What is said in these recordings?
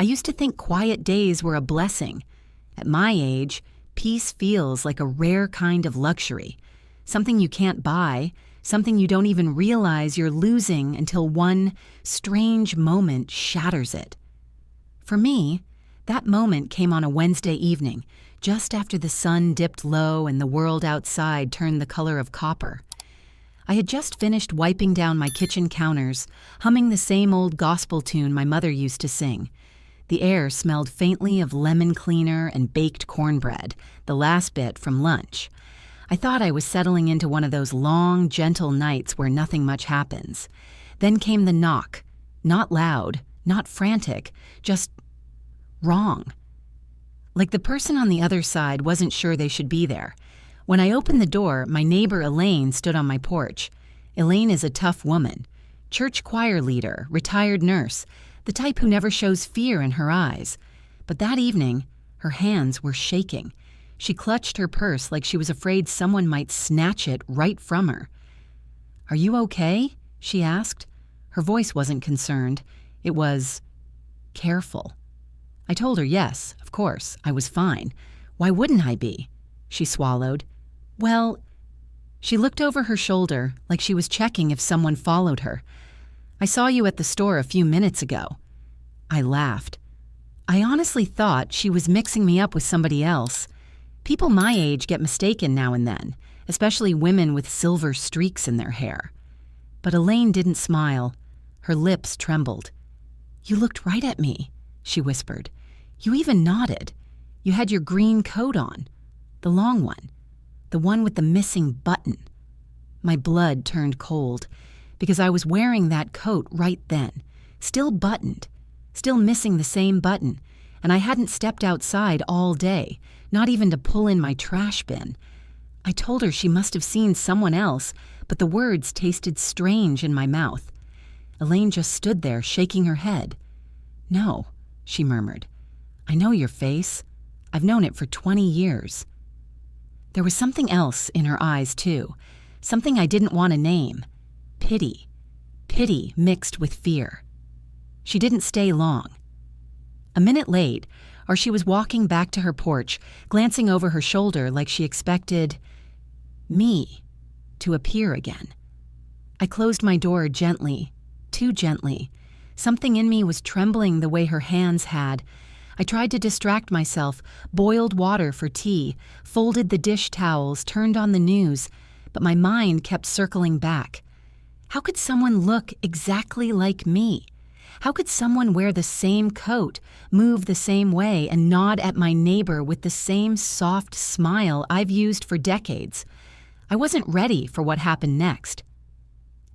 I used to think quiet days were a blessing. At my age, peace feels like a rare kind of luxury, something you can't buy, something you don't even realize you're losing until one strange moment shatters it. For me, that moment came on a Wednesday evening, just after the sun dipped low and the world outside turned the color of copper. I had just finished wiping down my kitchen counters, humming the same old gospel tune my mother used to sing. The air smelled faintly of lemon cleaner and baked cornbread, the last bit from lunch. I thought I was settling into one of those long, gentle nights where nothing much happens. Then came the knock. Not loud, not frantic, just wrong. Like the person on the other side wasn't sure they should be there. When I opened the door, my neighbor Elaine stood on my porch. Elaine is a tough woman. Church choir leader, retired nurse, the type who never shows fear in her eyes. But that evening, her hands were shaking. She clutched her purse like she was afraid someone might snatch it right from her. "Are you okay?" she asked. Her voice wasn't concerned. It was careful. I told her yes, of course, I was fine. Why wouldn't I be? She swallowed. Well, she looked over her shoulder like she was checking if someone followed her. "I saw you at the store a few minutes ago." I laughed. I honestly thought she was mixing me up with somebody else. People my age get mistaken now and then, especially women with silver streaks in their hair. But Elaine didn't smile. Her lips trembled. "You looked right at me," she whispered. "You even nodded. You had your green coat on. The long one. The one with the missing button." My blood turned cold, because I was wearing that coat right then, still buttoned, still missing the same button, and I hadn't stepped outside all day, not even to pull in my trash bin. I told her she must have seen someone else, but the words tasted strange in my mouth. Elaine just stood there, shaking her head. "No," she murmured. "I know your face. I've known it for 20 years. There was something else in her eyes, too. Something I didn't want to name. Pity. Pity mixed with fear. She didn't stay long. A minute late, or she was walking back to her porch, glancing over her shoulder like she expected me to appear again. I closed my door gently, too gently. Something in me was trembling the way her hands had. I tried to distract myself, boiled water for tea, folded the dish towels, turned on the news, but my mind kept circling back. How could someone look exactly like me? How could someone wear the same coat, move the same way, and nod at my neighbor with the same soft smile I've used for decades? I wasn't ready for what happened next.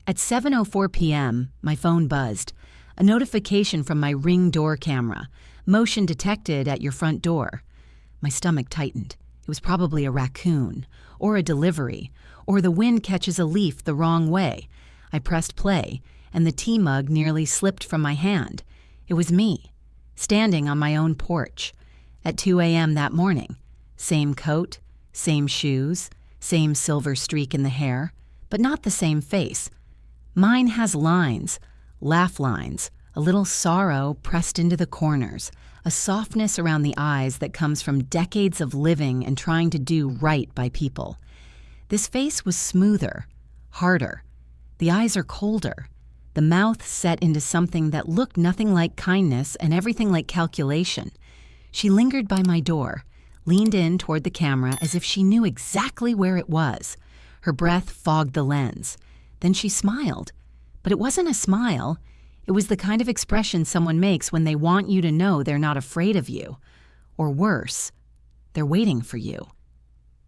At 7:04 p.m., my phone buzzed. A notification from my Ring door camera. "Motion detected at your front door." My stomach tightened. It was probably a raccoon, or a delivery, or the wind catches a leaf the wrong way. I pressed play, and the tea mug nearly slipped from my hand. It was me, standing on my own porch, at 2 a.m. that morning. Same coat, same shoes, same silver streak in the hair, but not the same face. Mine has lines, laugh lines, a little sorrow pressed into the corners, a softness around the eyes that comes from decades of living and trying to do right by people. This face was smoother, harder. The eyes are colder. The mouth set into something that looked nothing like kindness and everything like calculation. She lingered by my door, leaned in toward the camera as if she knew exactly where it was. Her breath fogged the lens. Then she smiled. But it wasn't a smile. It was the kind of expression someone makes when they want you to know they're not afraid of you. Or worse, they're waiting for you.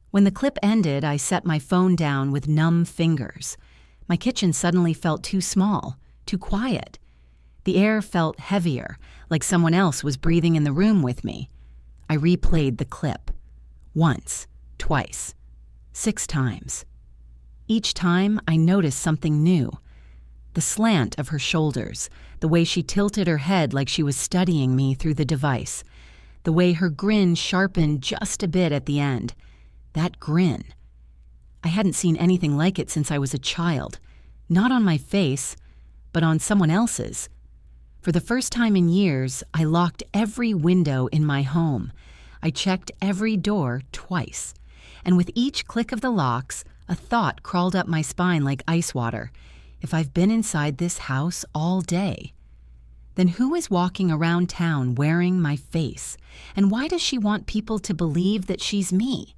When the clip ended, I set my phone down with numb fingers. My kitchen suddenly felt too small, too quiet. The air felt heavier, like someone else was breathing in the room with me. I replayed the clip. Once, twice, 6 times. Each time, I noticed something new. The slant of her shoulders, the way she tilted her head like she was studying me through the device, the way her grin sharpened just a bit at the end. That grin. I hadn't seen anything like it since I was a child. Not on my face, but on someone else's. For the first time in years, I locked every window in my home. I checked every door twice. And with each click of the locks, a thought crawled up my spine like ice water. If I've been inside this house all day, then who is walking around town wearing my face? And why does she want people to believe that she's me?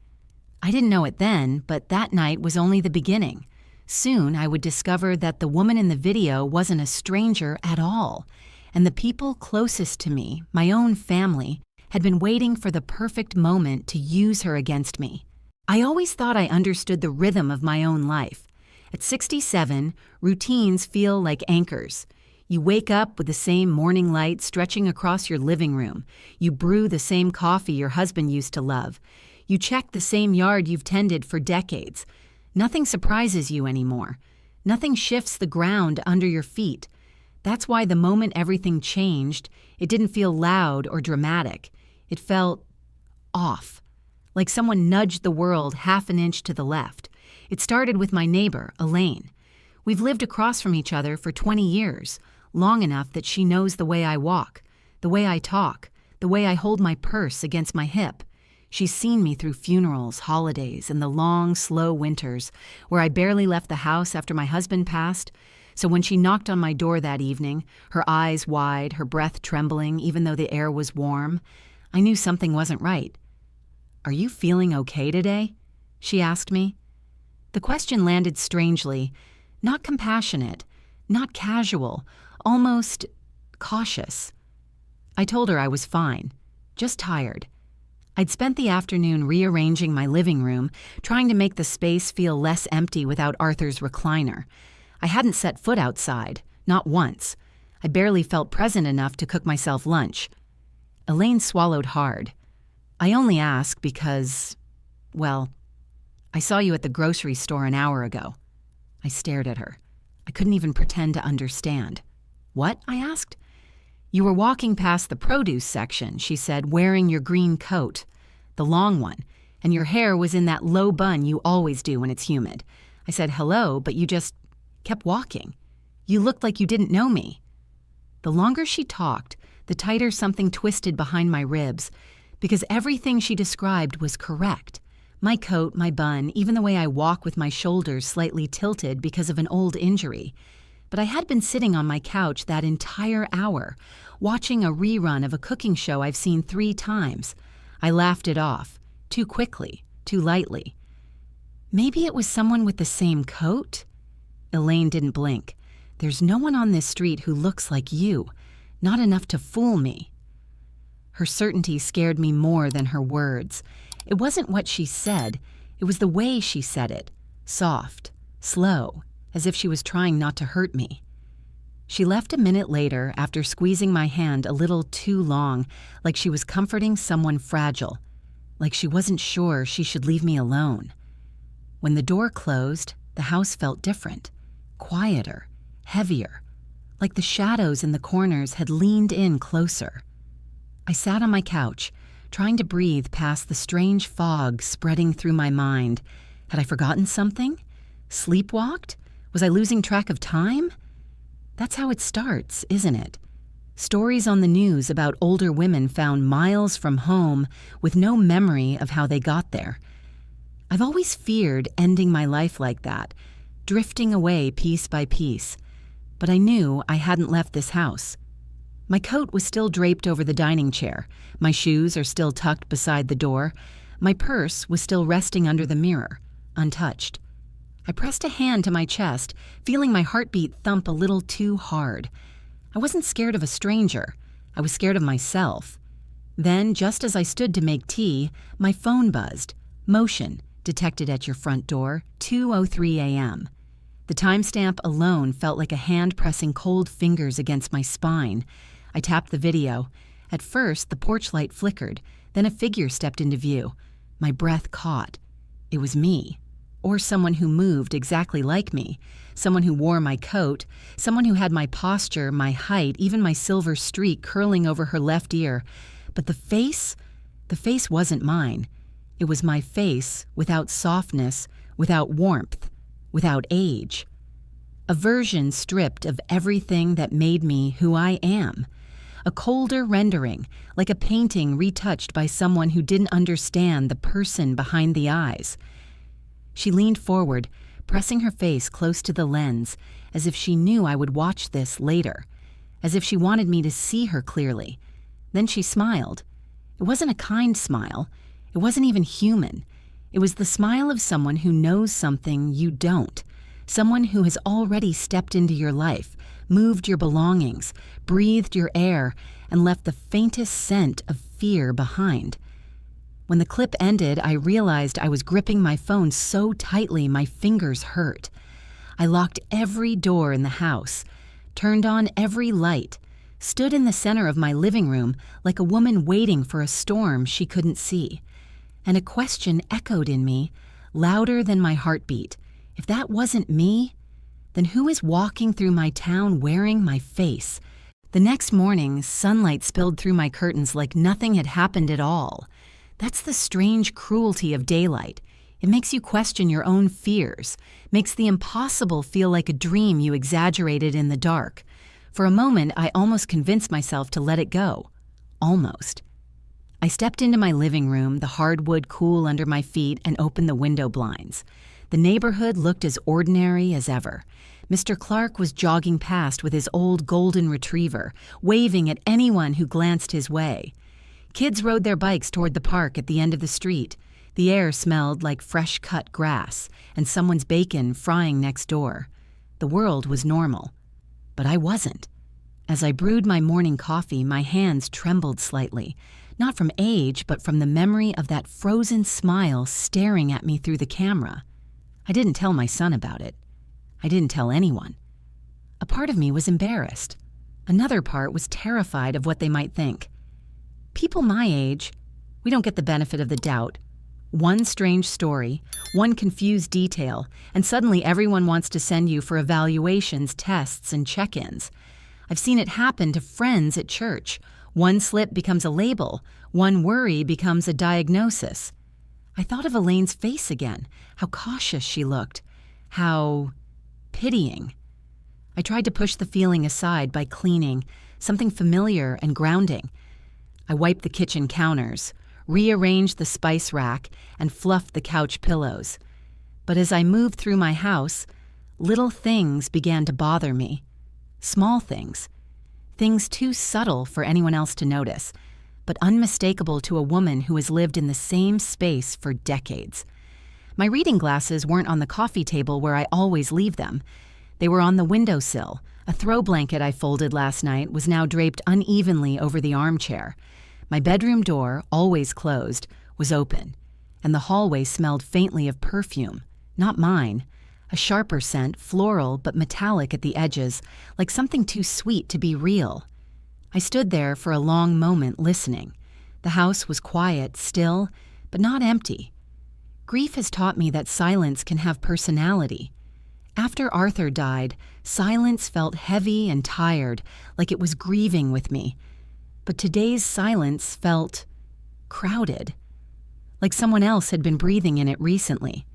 I didn't know it then, but that night was only the beginning. Soon I would discover that the woman in the video wasn't a stranger at all, and the people closest to me, my own family, had been waiting for the perfect moment to use her against me. I always thought I understood the rhythm of my own life. At 67, routines feel like anchors. You wake up with the same morning light stretching across your living room. You brew the same coffee your husband used to love. You check the same yard you've tended for decades. Nothing surprises you anymore. Nothing shifts the ground under your feet. That's why the moment everything changed, it didn't feel loud or dramatic. It felt off, like someone nudged the world half an inch to the left. It started with my neighbor, Elaine. We've lived across from each other for 20 years, long enough that she knows the way I walk, the way I talk, the way I hold my purse against my hip. She's seen me through funerals, holidays, and the long, slow winters where I barely left the house after my husband passed. So when she knocked on my door that evening, her eyes wide, her breath trembling even though the air was warm, I knew something wasn't right. "Are you feeling okay today?" she asked me. The question landed strangely, not compassionate, not casual, almost cautious. I told her I was fine, just tired. I'd spent the afternoon rearranging my living room, trying to make the space feel less empty without Arthur's recliner. I hadn't set foot outside, not once. I barely felt present enough to cook myself lunch. Elaine swallowed hard. "I only ask because, well, I saw you at the grocery store an hour ago." I stared at her. I couldn't even pretend to understand. "What?" I asked. "You were walking past the produce section," she said, "wearing your green coat, the long one, and your hair was in that low bun you always do when it's humid." I said hello, but you just kept walking. You looked like you didn't know me. The longer she talked, the tighter something twisted behind my ribs, because everything she described was correct. My coat, my bun, even the way I walk with my shoulders slightly tilted because of an old injury. But I had been sitting on my couch that entire hour, watching a rerun of a cooking show I've seen 3 times. I laughed it off, too quickly, too lightly. Maybe it was someone with the same coat? Elaine didn't blink. "There's no one on this street who looks like you. Not enough to fool me." Her certainty scared me more than her words. It wasn't what she said, it was the way she said it. Soft, slow, as if she was trying not to hurt me. She left a minute later after squeezing my hand a little too long, like she was comforting someone fragile, like she wasn't sure she should leave me alone. When the door closed, the house felt different, quieter, heavier, like the shadows in the corners had leaned in closer. I sat on my couch, trying to breathe past the strange fog spreading through my mind. Had I forgotten something? Sleepwalked? Was I losing track of time? That's how it starts, isn't it? Stories on the news about older women found miles from home with no memory of how they got there. I've always feared ending my life like that, drifting away piece by piece. But I knew I hadn't left this house. My coat was still draped over the dining chair. My shoes are still tucked beside the door. My purse was still resting under the mirror, untouched. I pressed a hand to my chest, feeling my heartbeat thump a little too hard. I wasn't scared of a stranger. I was scared of myself. Then, just as I stood to make tea, my phone buzzed. Motion, detected at your front door, 2:03 a.m. The timestamp alone felt like a hand pressing cold fingers against my spine. I tapped the video. At first, the porch light flickered. Then a figure stepped into view. My breath caught. It was me. Or someone who moved exactly like me. Someone who wore my coat. Someone who had my posture, my height, even my silver streak curling over her left ear. But the face wasn't mine. It was my face without softness, without warmth, without age. A version stripped of everything that made me who I am. A colder rendering, like a painting retouched by someone who didn't understand the person behind the eyes. She leaned forward, pressing her face close to the lens, as if she knew I would watch this later, as if she wanted me to see her clearly. Then she smiled. It wasn't a kind smile. It wasn't even human. It was the smile of someone who knows something you don't. Someone who has already stepped into your life, moved your belongings, breathed your air, and left the faintest scent of fear behind. When the clip ended, I realized I was gripping my phone so tightly my fingers hurt. I locked every door in the house, turned on every light, stood in the center of my living room like a woman waiting for a storm she couldn't see. And a question echoed in me, louder than my heartbeat. If that wasn't me, then who is walking through my town wearing my face? The next morning, sunlight spilled through my curtains like nothing had happened at all. That's the strange cruelty of daylight. It makes you question your own fears, makes the impossible feel like a dream you exaggerated in the dark. For a moment, I almost convinced myself to let it go. Almost. I stepped into my living room, the hardwood cool under my feet, and opened the window blinds. The neighborhood looked as ordinary as ever. Mr. Clark was jogging past with his old golden retriever, waving at anyone who glanced his way. Kids rode their bikes toward the park at the end of the street. The air smelled like fresh-cut grass and someone's bacon frying next door. The world was normal. But I wasn't. As I brewed my morning coffee, my hands trembled slightly, not from age, but from the memory of that frozen smile staring at me through the camera. I didn't tell my son about it. I didn't tell anyone. A part of me was embarrassed. Another part was terrified of what they might think. People my age, we don't get the benefit of the doubt. One strange story, one confused detail, and suddenly everyone wants to send you for evaluations, tests, and check-ins. I've seen it happen to friends at church. One slip becomes a label. One worry becomes a diagnosis. I thought of Elaine's face again, how cautious she looked, how pitying. I tried to push the feeling aside by cleaning, something familiar and grounding. I wiped the kitchen counters, rearranged the spice rack, and fluffed the couch pillows. But as I moved through my house, little things began to bother me. Small things. Things too subtle for anyone else to notice, but unmistakable to a woman who has lived in the same space for decades. My reading glasses weren't on the coffee table where I always leave them. They were on the windowsill. A throw blanket I folded last night was now draped unevenly over the armchair. My bedroom door, always closed, was open, and the hallway smelled faintly of perfume, not mine. A sharper scent, floral but metallic at the edges, like something too sweet to be real. I stood there for a long moment listening. The house was quiet, still, but not empty. Grief has taught me that silence can have personality. After Arthur died, silence felt heavy and tired, like it was grieving with me. But today's silence felt crowded, like someone else had been breathing in it recently.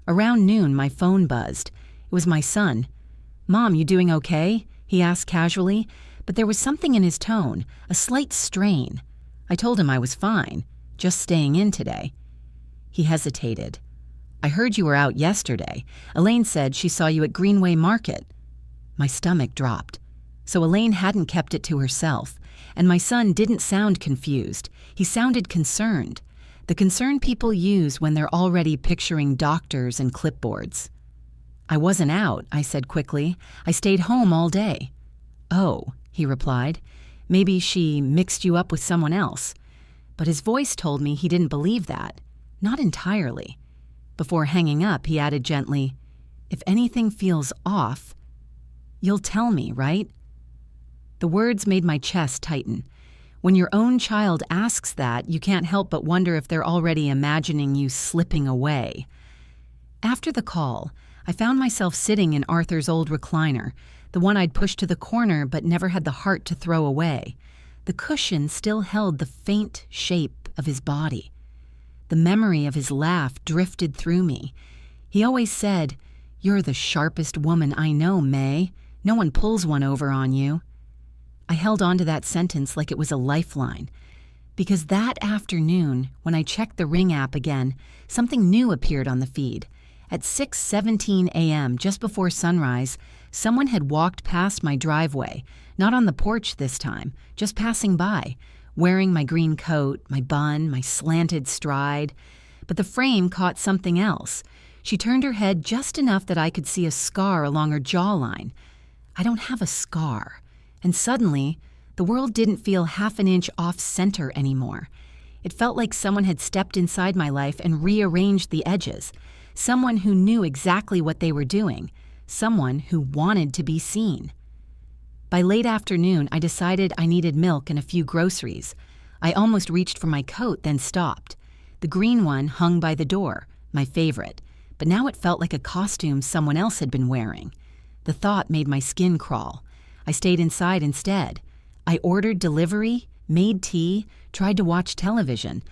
Around noon, my phone buzzed. It was my son. "Mom, you doing okay?" he asked casually, but there was something in his tone, a slight strain. I told him I was fine, just staying in today. He hesitated. "I heard you were out yesterday. Elaine said she saw you at Greenway Market." My stomach dropped. So Elaine hadn't kept it to herself, and my son didn't sound confused. He sounded concerned. The concern people use when they're already picturing doctors and clipboards. "I wasn't out," I said quickly. "I stayed home all day." "Oh," he replied. "Maybe she mixed you up with someone else." But his voice told me he didn't believe that. Not entirely. Before hanging up, he added gently, "If anything feels off, you'll tell me, right?" The words made my chest tighten. When your own child asks that, you can't help but wonder if they're already imagining you slipping away. After the call, I found myself sitting in Arthur's old recliner, the one I'd pushed to the corner but never had the heart to throw away. The cushion still held the faint shape of his body. The memory of his laugh drifted through me. He always said, "You're the sharpest woman I know, May. No one pulls one over on you." I held on to that sentence like it was a lifeline, because that afternoon, when I checked the Ring app again, something new appeared on the feed. At 6:17 a.m., just before sunrise, someone had walked past my driveway, not on the porch this time, just passing by, wearing my green coat, my bun, my slanted stride. But the frame caught something else. She turned her head just enough that I could see a scar along her jawline. I don't have a scar. And suddenly, the world didn't feel half an inch off-center anymore. It felt like someone had stepped inside my life and rearranged the edges. Someone who knew exactly what they were doing. Someone who wanted to be seen. By late afternoon, I decided I needed milk and a few groceries. I almost reached for my coat, then stopped. The green one hung by the door, my favorite, but now it felt like a costume someone else had been wearing. The thought made my skin crawl. I stayed inside instead. I ordered delivery, made tea, tried to watch television,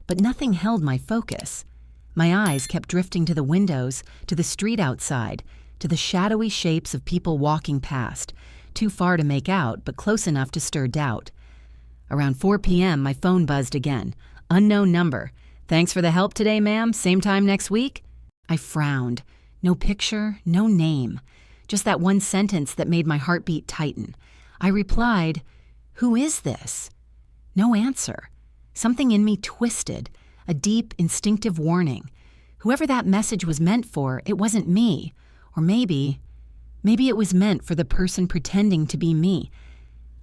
but nothing held my focus. My eyes kept drifting to the windows, to the street outside, to the shadowy shapes of people walking past, too far to make out, but close enough to stir doubt. Around 4 p.m., my phone buzzed again. Unknown number. "Thanks for the help today, ma'am. Same time next week?" I frowned. No picture, no name. Just that one sentence that made my heartbeat tighten. I replied, "Who is this?" No answer. Something in me twisted, a deep, instinctive warning. Whoever that message was meant for, it wasn't me. Or maybe it was meant for the person pretending to be me.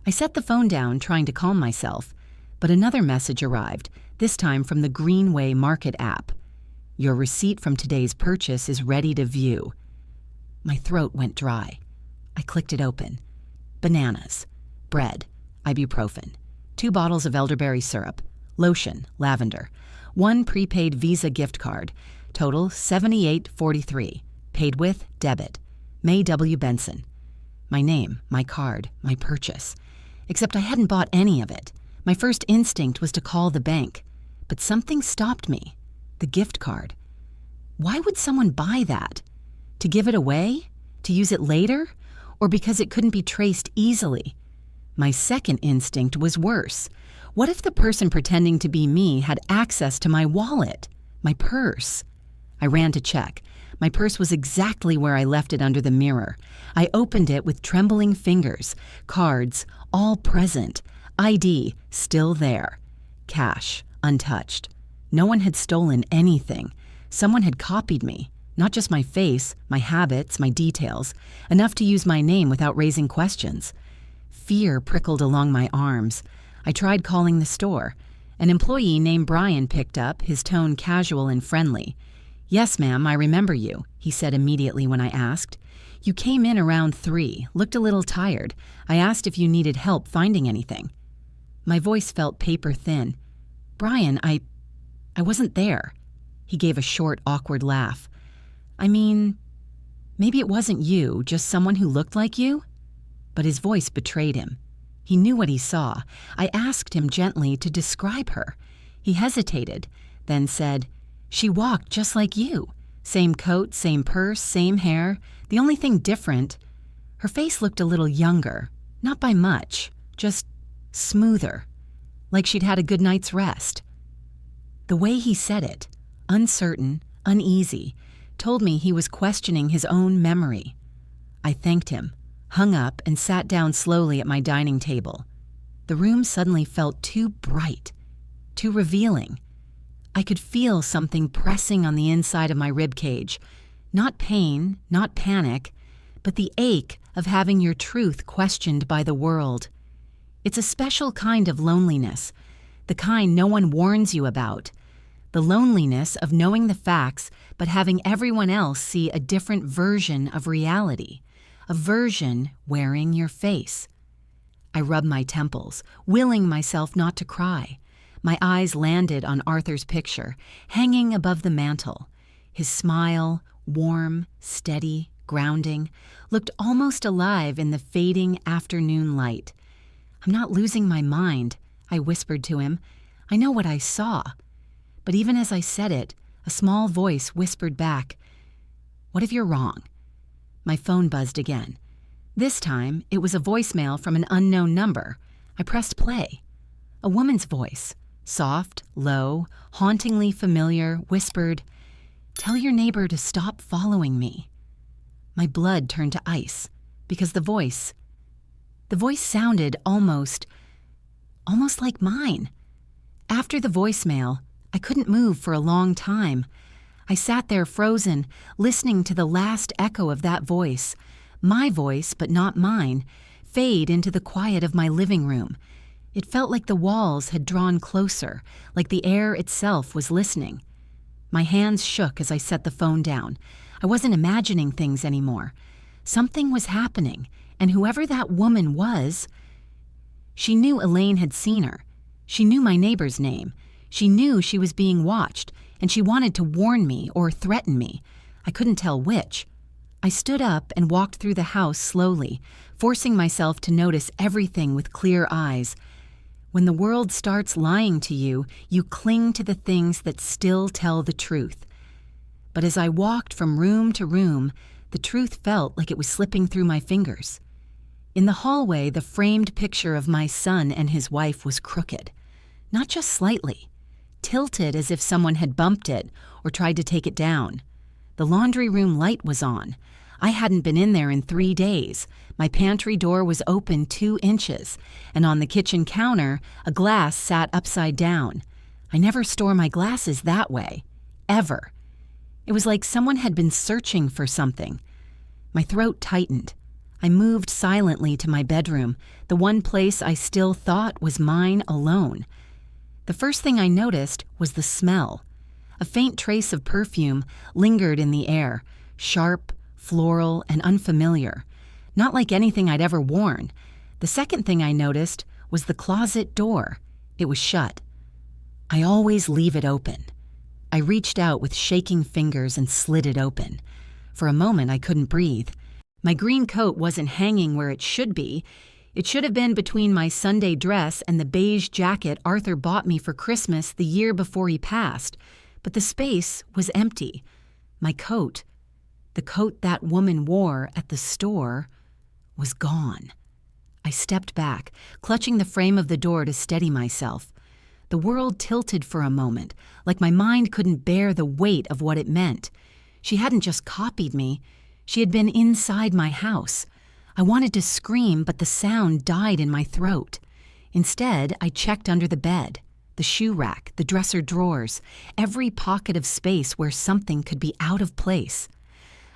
I set the phone down, trying to calm myself, but another message arrived, this time from the Greenway Market app. "Your receipt from today's purchase is ready to view." My throat went dry. I clicked it open. Bananas, bread, ibuprofen, 2 bottles of elderberry syrup, lotion, lavender, 1 prepaid Visa gift card, total $78.43, paid with debit, May W. Benson. My name, my card, my purchase. Except I hadn't bought any of it. My first instinct was to call the bank, but something stopped me. The gift card. Why would someone buy that? To give it away? To use it later? Or because it couldn't be traced easily? My second instinct was worse. What if the person pretending to be me had access to my wallet, my purse? I ran to check. My purse was exactly where I left it under the mirror. I opened it with trembling fingers. Cards, all present. ID, still there. Cash, untouched. No one had stolen anything. Someone had copied me. Not just my face, my habits, my details. Enough to use my name without raising questions. Fear prickled along my arms. I tried calling the store. An employee named Brian picked up, his tone casual and friendly. "Yes, ma'am, I remember you," he said immediately when I asked. "You came in around 3, looked a little tired. I asked if you needed help finding anything." My voice felt paper thin. "Brian, I wasn't there." He gave a short, awkward laugh. "I mean, maybe it wasn't you, just someone who looked like you?" But his voice betrayed him. He knew what he saw. I asked him gently to describe her. He hesitated, then said, "She walked just like you. Same coat, same purse, same hair. The only thing different, her face looked a little younger. Not by much, just smoother. Like she'd had a good night's rest." The way he said it, uncertain, uneasy, told me he was questioning his own memory. I thanked him, hung up, and sat down slowly at my dining table. The room suddenly felt too bright, too revealing. I could feel something pressing on the inside of my ribcage. Not pain, not panic, but the ache of having your truth questioned by the world. It's a special kind of loneliness, the kind no one warns you about. The loneliness of knowing the facts but having everyone else see a different version of reality, a version wearing your face. I rubbed my temples, willing myself not to cry. My eyes landed on Arthur's picture, hanging above the mantel. His smile, warm, steady, grounding, looked almost alive in the fading afternoon light. "I'm not losing my mind," I whispered to him. "I know what I saw." But even as I said it, a small voice whispered back, "What if you're wrong? My phone buzzed again. This time, it was a voicemail from an unknown number. I pressed play. A woman's voice, soft, low, hauntingly familiar, whispered, "Tell your neighbor to stop following me." My blood turned to ice, because the voice sounded almost like mine. After the voicemail, I couldn't move for a long time. I sat there frozen, listening to the last echo of that voice, my voice but not mine, fade into the quiet of my living room. It felt like the walls had drawn closer, like the air itself was listening. My hands shook as I set the phone down. I wasn't imagining things anymore. Something was happening, and whoever that woman was, she knew Elaine had seen her. She knew my neighbor's name. She knew she was being watched, and she wanted to warn me or threaten me. I couldn't tell which. I stood up and walked through the house slowly, forcing myself to notice everything with clear eyes. When the world starts lying to you, you cling to the things that still tell the truth. But as I walked from room to room, the truth felt like it was slipping through my fingers. In the hallway, the framed picture of my son and his wife was crooked. Not just slightly, tilted as if someone had bumped it or tried to take it down. The laundry room light was on. I hadn't been in there in 3 days. My pantry door was open 2 inches, and on the kitchen counter, a glass sat upside down. I never store my glasses that way, ever. It was like someone had been searching for something. My throat tightened. I moved silently to my bedroom, the one place I still thought was mine alone. The first thing I noticed was the smell. A faint trace of perfume lingered in the air, sharp, floral, and unfamiliar. Not like anything I'd ever worn. The second thing I noticed was the closet door. It was shut. I always leave it open. I reached out with shaking fingers and slid it open. For a moment, I couldn't breathe. My green coat wasn't hanging where it should be. It should have been between my Sunday dress and the beige jacket Arthur bought me for Christmas the year before he passed. But the space was empty. My coat, the coat that woman wore at the store, was gone. I stepped back, clutching the frame of the door to steady myself. The world tilted for a moment, like my mind couldn't bear the weight of what it meant. She hadn't just copied me. She had been inside my house. I wanted to scream, but the sound died in my throat. Instead, I checked under the bed, the shoe rack, the dresser drawers, every pocket of space where something could be out of place.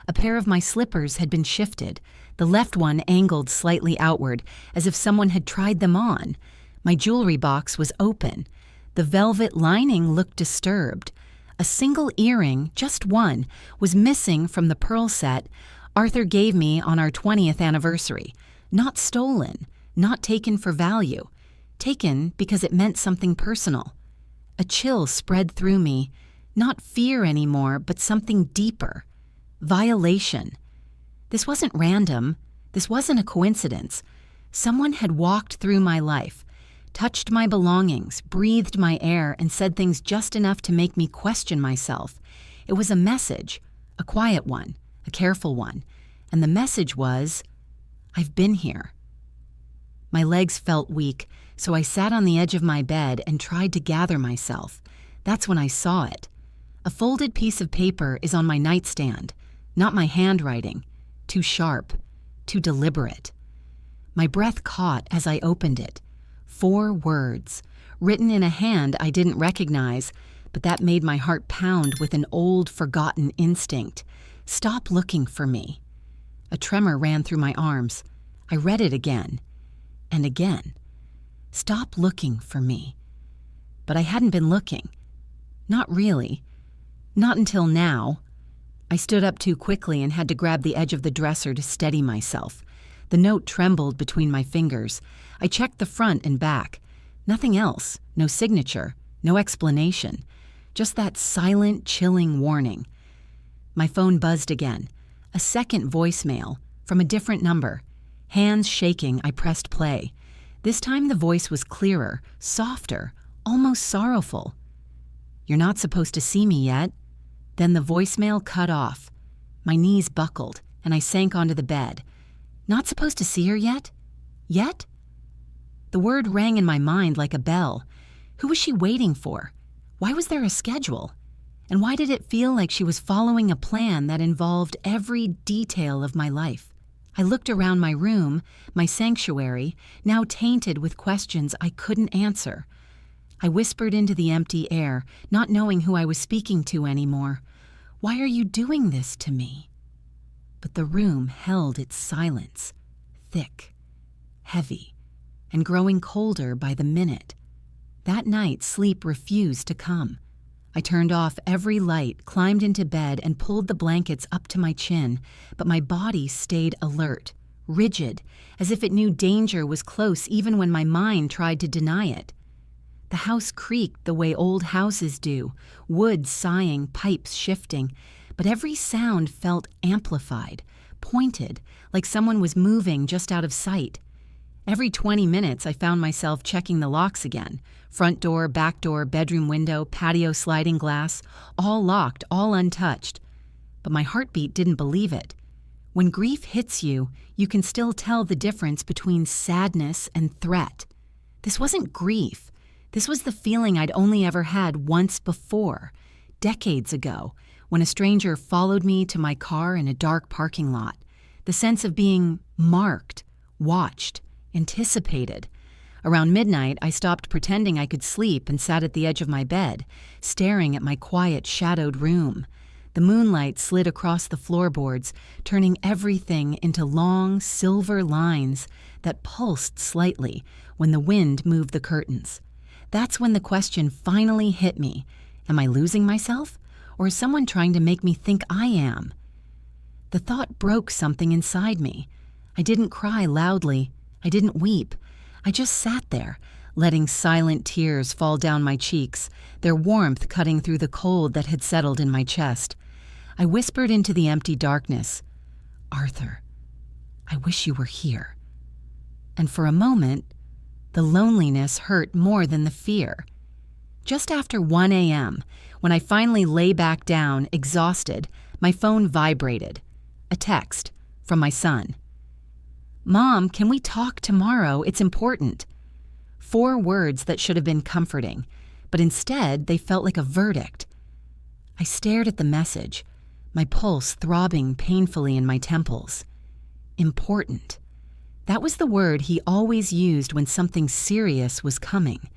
A pair of my slippers had been shifted, the left one angled slightly outward, as if someone had tried them on. My jewelry box was open. The velvet lining looked disturbed. A single earring, just one, was missing from the pearl set Arthur gave me on our 20th anniversary. Not stolen, not taken for value. Taken because it meant something personal. A chill spread through me. Not fear anymore, but something deeper. Violation. This wasn't random. This wasn't a coincidence. Someone had walked through my life, touched my belongings, breathed my air, and said things just enough to make me question myself. It was a message, a quiet one, a careful one, and the message was, I've been here. My legs felt weak, so I sat on the edge of my bed and tried to gather myself. That's when I saw it. A folded piece of paper is on my nightstand, not my handwriting, too sharp, too deliberate. My breath caught as I opened it. 4 words, written in a hand I didn't recognize, but that made my heart pound with an old, forgotten instinct. Stop looking for me. A tremor ran through my arms. I read it again and again. Stop looking for me. But I hadn't been looking. Not really. Not until now. I stood up too quickly and had to grab the edge of the dresser to steady myself. The note trembled between my fingers. I checked the front and back. Nothing else. No signature. No explanation. Just that silent, chilling warning. My phone buzzed again. A second voicemail from a different number. Hands shaking, I pressed play. This time the voice was clearer, softer, almost sorrowful. "You're not supposed to see me yet." Then the voicemail cut off. My knees buckled. and I sank onto the bed. Not supposed to see her yet? Yet? The word rang in my mind like a bell. Who was she waiting for? Why was there a schedule? And why did it feel like she was following a plan that involved every detail of my life? I looked around my room, my sanctuary, now tainted with questions I couldn't answer. I whispered into the empty air, not knowing who I was speaking to anymore. Why are you doing this to me? But the room held its silence, thick, heavy, and growing colder by the minute. That night, sleep refused to come. I turned off every light, climbed into bed, and pulled the blankets up to my chin, but my body stayed alert, rigid, as if it knew danger was close even when my mind tried to deny it. The house creaked the way old houses do, wood sighing, pipes shifting, but every sound felt amplified, pointed, like someone was moving just out of sight. Every 20 minutes, I found myself checking the locks again. Front door, back door, bedroom window, patio sliding glass, all locked, all untouched. But my heartbeat didn't believe it. When grief hits you, you can still tell the difference between sadness and threat. This wasn't grief. This was the feeling I'd only ever had once before, decades ago, when a stranger followed me to my car in a dark parking lot. The sense of being marked, watched, anticipated. Around midnight, I stopped pretending I could sleep and sat at the edge of my bed, staring at my quiet, shadowed room. The moonlight slid across the floorboards, turning everything into long, silver lines that pulsed slightly when the wind moved the curtains. That's when the question finally hit me. Am I losing myself? Or is someone trying to make me think I am? The thought broke something inside me. I didn't cry loudly. I didn't weep. I just sat there, letting silent tears fall down my cheeks, their warmth cutting through the cold that had settled in my chest. I whispered into the empty darkness, "Arthur, I wish you were here." And for a moment, the loneliness hurt more than the fear. Just after 1 a.m., when I finally lay back down, exhausted, my phone vibrated. A text from my son. "Mom, can we talk tomorrow? It's important." 4 words that should have been comforting, but instead they felt like a verdict. I stared at the message, my pulse throbbing painfully in my temples. Important. That was the word he always used when something serious was coming.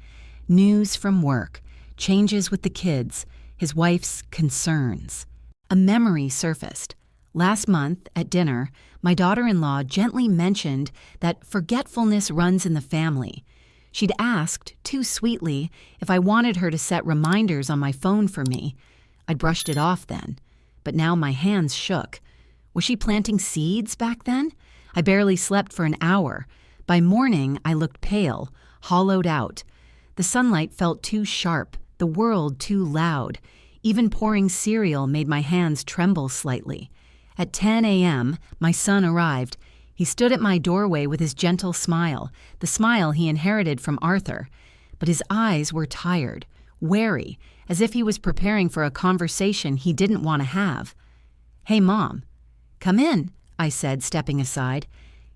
News from work, changes with the kids, his wife's concerns. A memory surfaced. Last month, at dinner, my daughter-in-law gently mentioned that forgetfulness runs in the family. She'd asked, too sweetly, if I wanted her to set reminders on my phone for me. I'd brushed it off then, but now my hands shook. Was she planting seeds back then? I barely slept for an hour. By morning, I looked pale, hollowed out. The sunlight felt too sharp, the world too loud. Even pouring cereal made my hands tremble slightly. At 10 a.m., my son arrived. He stood at my doorway with his gentle smile, the smile he inherited from Arthur. But his eyes were tired, wary, as if he was preparing for a conversation he didn't want to have. "Hey, Mom." "Come in," I said, stepping aside.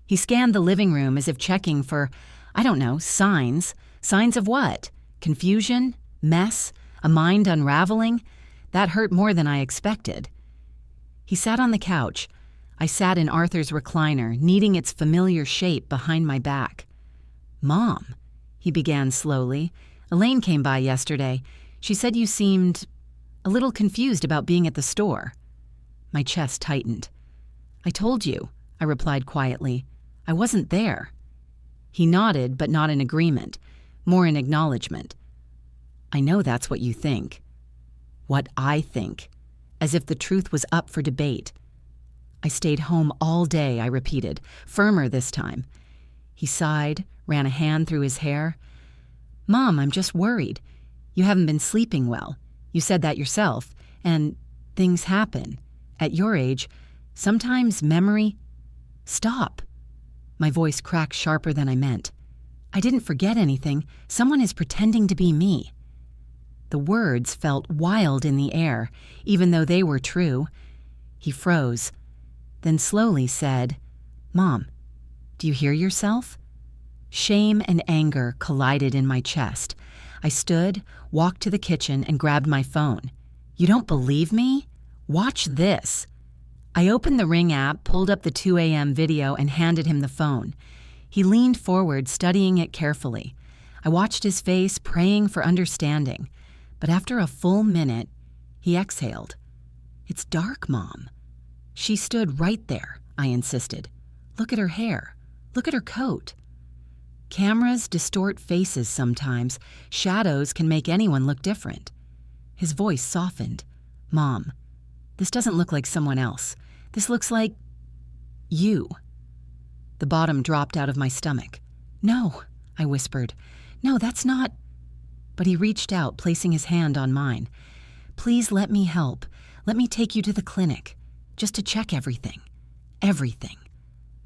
He scanned the living room as if checking for, I don't know, signs. Signs of what? Confusion? Mess? A mind unraveling? That hurt more than I expected. He sat on the couch. I sat in Arthur's recliner, kneading its familiar shape behind my back. "Mom," he began slowly, "Elaine came by yesterday. She said you seemed a little confused about being at the store." My chest tightened. "I told you," I replied quietly. "I wasn't there." He nodded, but not in agreement, more in acknowledgement. "I know that's what you think." What I think. As if the truth was up for debate. "I stayed home all day," I repeated, firmer this time. He sighed, ran a hand through his hair. "Mom, I'm just worried. You haven't been sleeping well. You said that yourself. And things happen. At your age, sometimes memory—" "Stop." My voice cracked sharper than I meant. "I didn't forget anything. Someone is pretending to be me." The words felt wild in the air, even though they were true. He froze. then slowly said, "Mom, do you hear yourself?" Shame and anger collided in my chest. I stood, walked to the kitchen, and grabbed my phone. "You don't believe me? Watch this." I opened the Ring app, pulled up the 2 a.m. video, and handed him the phone. He leaned forward, studying it carefully. I watched his face, praying for understanding. But after a full minute, he exhaled. "It's dark, Mom." "She stood right there," I insisted. "Look at her hair. Look at her coat." Cameras distort faces sometimes. Shadows can make anyone look different. His voice softened. "Mom, this doesn't look like someone else. This looks like you." The bottom dropped out of my stomach. "No," I whispered. "No, that's not—" But he reached out, placing his hand on mine. "Please let me help. Let me take you to the clinic, just to check everything. Everything.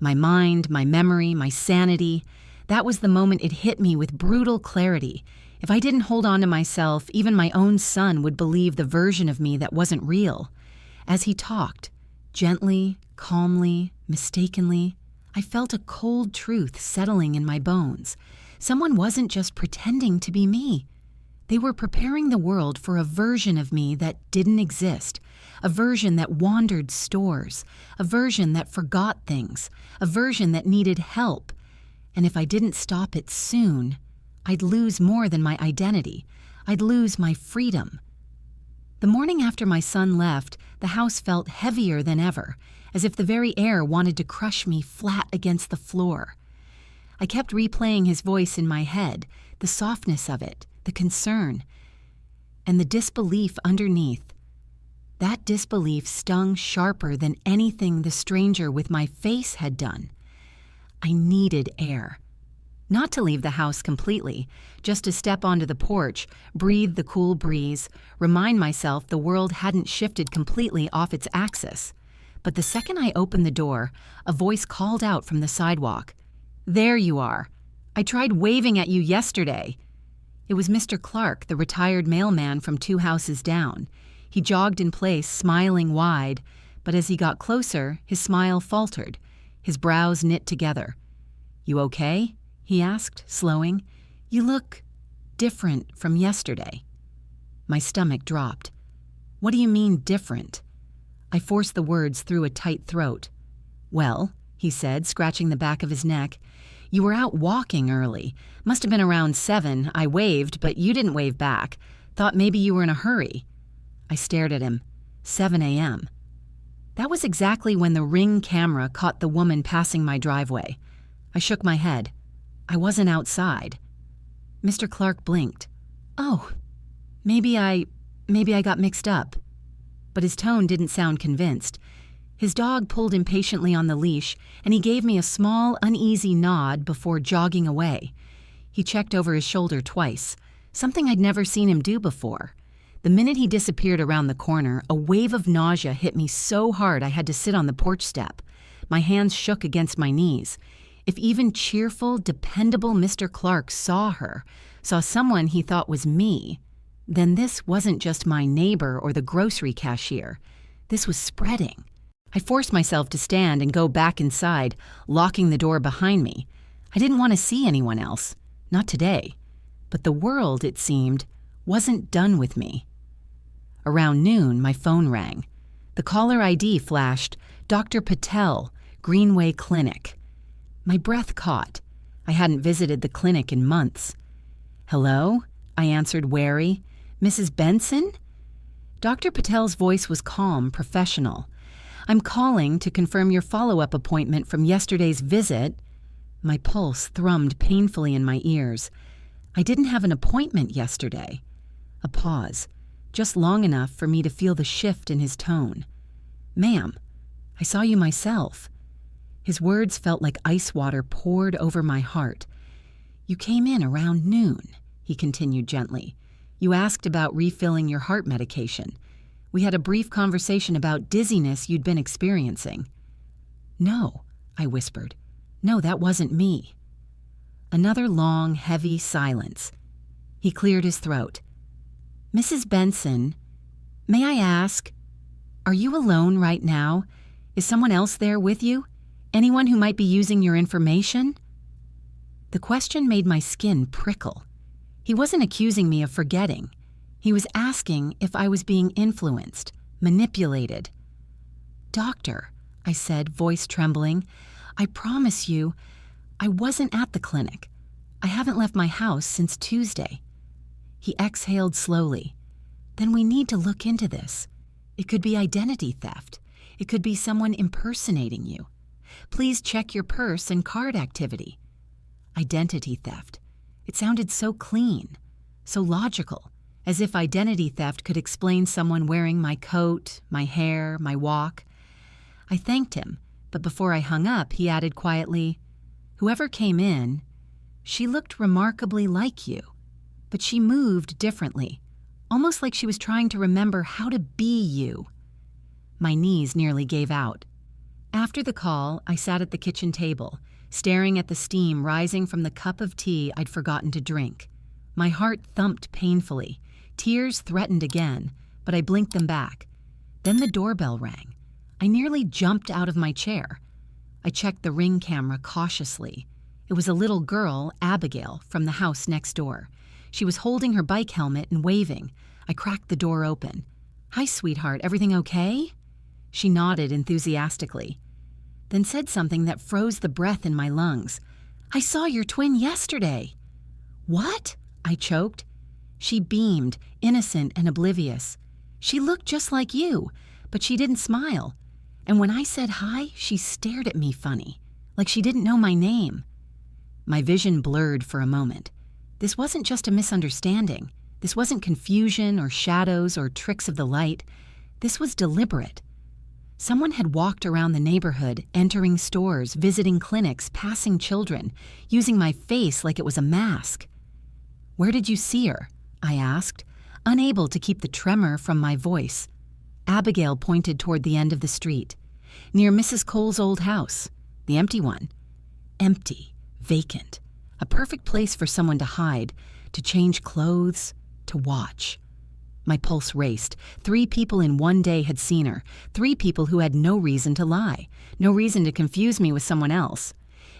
My mind, my memory, my sanity." That was the moment it hit me with brutal clarity. If I didn't hold on to myself, even my own son would believe the version of me that wasn't real. As he talked, gently, calmly, mistakenly, I felt a cold truth settling in my bones. Someone wasn't just pretending to be me. They were preparing the world for a version of me that didn't exist, a version that wandered stores, a version that forgot things, a version that needed help. And if I didn't stop it soon, I'd lose more than my identity. I'd lose my freedom. The morning after my son left, the house felt heavier than ever, as if the very air wanted to crush me flat against the floor. I kept replaying his voice in my head, the softness of it, the concern, and the disbelief underneath. That disbelief stung sharper than anything the stranger with my face had done. I needed air. Not to leave the house completely, just to step onto the porch, breathe the cool breeze, remind myself the world hadn't shifted completely off its axis. But the second I opened the door, a voice called out from the sidewalk. "There you are. I tried waving at you yesterday." It was Mr. Clark, the retired mailman from 2 houses down. He jogged in place, smiling wide, but as he got closer, his smile faltered. His brows knit together. "You okay?" he asked, slowing. "You look different from yesterday." My stomach dropped. "What do you mean, different?" I forced the words through a tight throat. "Well," he said, scratching the back of his neck, "you were out walking early. Must have been around 7. I waved, but you didn't wave back. Thought maybe you were in a hurry." I stared at him. 7 a.m. That was exactly when the Ring camera caught the woman passing my driveway. I shook my head. I wasn't outside. Mr. Clark blinked. "Oh, maybe I got mixed up." But his tone didn't sound convinced. His dog pulled impatiently on the leash, and he gave me a small, uneasy nod before jogging away. He checked over his shoulder twice, something I'd never seen him do before. The minute he disappeared around the corner, a wave of nausea hit me so hard I had to sit on the porch step. My hands shook against my knees. If even cheerful, dependable Mr. Clark saw her, saw someone he thought was me, then this wasn't just my neighbor or the grocery cashier. This was spreading. I forced myself to stand and go back inside, locking the door behind me. I didn't want to see anyone else. Not today. But the world, it seemed, wasn't done with me. Around noon, my phone rang. The caller ID flashed, "Dr. Patel, Greenway Clinic." My breath caught. I hadn't visited the clinic in months. "Hello?" I answered, wary. "Mrs. Benson?" Dr. Patel's voice was calm, professional. "I'm calling to confirm your follow-up appointment from yesterday's visit." My pulse thrummed painfully in my ears. I didn't have an appointment yesterday. A pause, just long enough for me to feel the shift in his tone. "Ma'am, I saw you myself." His words felt like ice water poured over my heart. "You came in around noon," he continued gently. "You asked about refilling your heart medication. We had a brief conversation about dizziness you'd been experiencing." "No," I whispered. "No, that wasn't me." Another long, heavy silence. He cleared his throat. "Mrs. Benson, may I ask, are you alone right now? Is someone else there with you? Anyone who might be using your information?" The question made my skin prickle. He wasn't accusing me of forgetting. He was asking if I was being influenced, manipulated. "Doctor," I said, voice trembling, "I promise you, I wasn't at the clinic. I haven't left my house since Tuesday." He exhaled slowly. "Then we need to look into this. It could be identity theft. It could be someone impersonating you. Please check your purse and card activity." Identity theft. It sounded so clean, so logical, as if identity theft could explain someone wearing my coat, my hair, my walk. I thanked him, but before I hung up, he added quietly, "Whoever came in, she looked remarkably like you, but she moved differently, almost like she was trying to remember how to be you." My knees nearly gave out. After the call, I sat at the kitchen table, staring at the steam rising from the cup of tea I'd forgotten to drink. My heart thumped painfully. Tears threatened again, but I blinked them back. Then the doorbell rang. I nearly jumped out of my chair. I checked the Ring camera cautiously. It was a little girl, Abigail, from the house next door. She was holding her bike helmet and waving. I cracked the door open. "Hi, sweetheart, everything okay?" She nodded enthusiastically, then said something that froze the breath in my lungs. "I saw your twin yesterday." "What?" I choked. She beamed, innocent and oblivious. "She looked just like you, but she didn't smile. And when I said hi, she stared at me funny, like she didn't know my name." My vision blurred for a moment. This wasn't just a misunderstanding. This wasn't confusion or shadows or tricks of the light. This was deliberate. Someone had walked around the neighborhood, entering stores, visiting clinics, passing children, using my face like it was a mask. "Where did you see her?" I asked, unable to keep the tremor from my voice. Abigail pointed toward the end of the street, near Mrs. Cole's old house, the empty one. Empty, vacant, a perfect place for someone to hide, to change clothes, to watch. My pulse raced. 3 people in one day had seen her, 3 people who had no reason to lie, no reason to confuse me with someone else.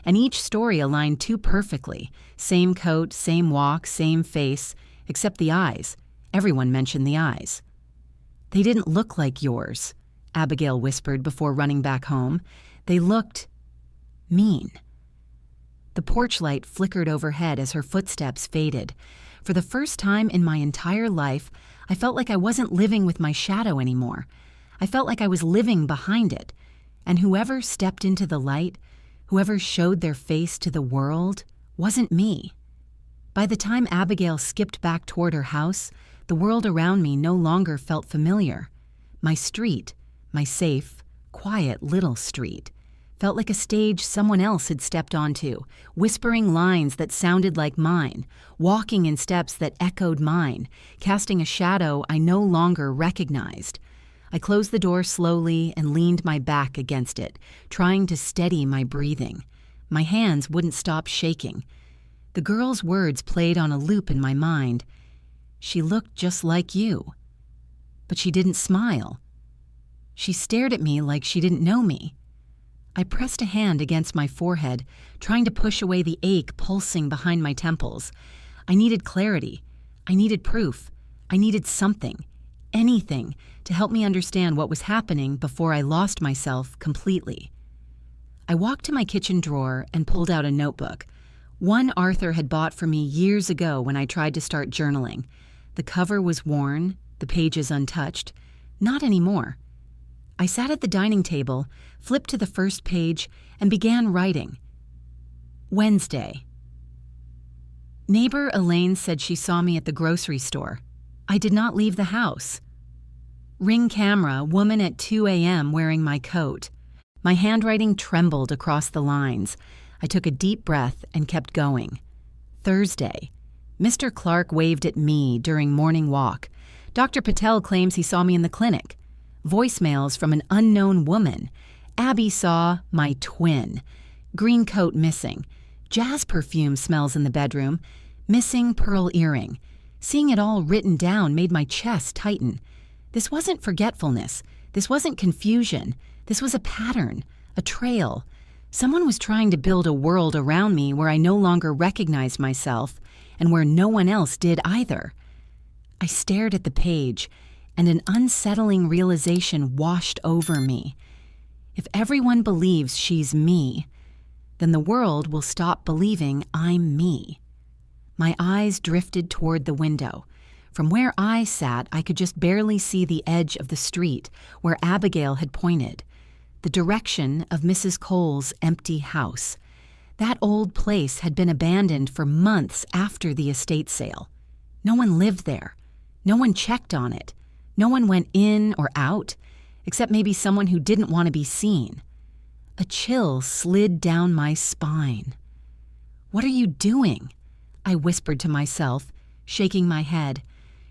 And each story aligned too perfectly. Same coat, same walk, same face, except the eyes. Everyone mentioned the eyes. "They didn't look like yours," Abigail whispered before running back home. "They looked mean." The porch light flickered overhead as her footsteps faded. For the first time in my entire life, I felt like I wasn't living with my shadow anymore. I felt like I was living behind it. And whoever stepped into the light, whoever showed their face to the world, wasn't me. By the time Abigail skipped back toward her house, the world around me no longer felt familiar. My street, my safe, quiet little street, felt like a stage someone else had stepped onto, whispering lines that sounded like mine, walking in steps that echoed mine, casting a shadow I no longer recognized. I closed the door slowly and leaned my back against it, trying to steady my breathing. My hands wouldn't stop shaking. The girl's words played on a loop in my mind. "She looked just like you." But she didn't smile. She stared at me like she didn't know me. I pressed a hand against my forehead, trying to push away the ache pulsing behind my temples. I needed clarity. I needed proof. I needed something, anything, to help me understand what was happening before I lost myself completely. I walked to my kitchen drawer and pulled out a notebook. One Arthur had bought for me years ago when I tried to start journaling. The cover was worn, the pages untouched. Not anymore. I sat at the dining table, flipped to the first page, and began writing. Wednesday. Neighbor Elaine said she saw me at the grocery store. I did not leave the house. Ring camera, woman at 2 a.m. wearing my coat. My handwriting trembled across the lines. I took a deep breath and kept going. Thursday. Mr. Clark waved at me during morning walk. Dr. Patel claims he saw me in the clinic. Voicemails from an unknown woman. Abby saw my twin. Green coat missing. Jazz perfume smells in the bedroom. Missing pearl earring. Seeing it all written down made my chest tighten. This wasn't forgetfulness. This wasn't confusion. This was a pattern, a trail. Someone was trying to build a world around me where I no longer recognized myself and where no one else did either. I stared at the page, and an unsettling realization washed over me. If everyone believes she's me, then the world will stop believing I'm me. My eyes drifted toward the window. From where I sat, I could just barely see the edge of the street where Abigail had pointed, the direction of Mrs. Cole's empty house. That old place had been abandoned for months after the estate sale. No one lived there. No one checked on it. No one went in or out, except maybe someone who didn't want to be seen. A chill slid down my spine. "What are you doing?" I whispered to myself, shaking my head.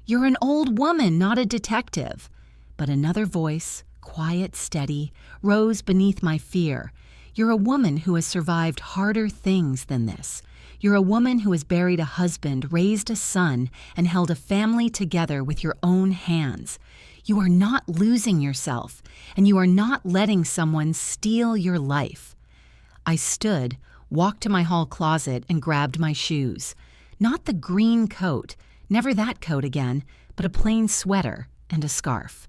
"You're an old woman, not a detective." But another voice, quiet, steady, rose beneath my fear. "You're a woman who has survived harder things than this. You're a woman who has buried a husband, raised a son, and held a family together with your own hands. You are not losing yourself, and you are not letting someone steal your life." I stood, walked to my hall closet, and grabbed my shoes. Not the green coat, never that coat again, but a plain sweater and a scarf.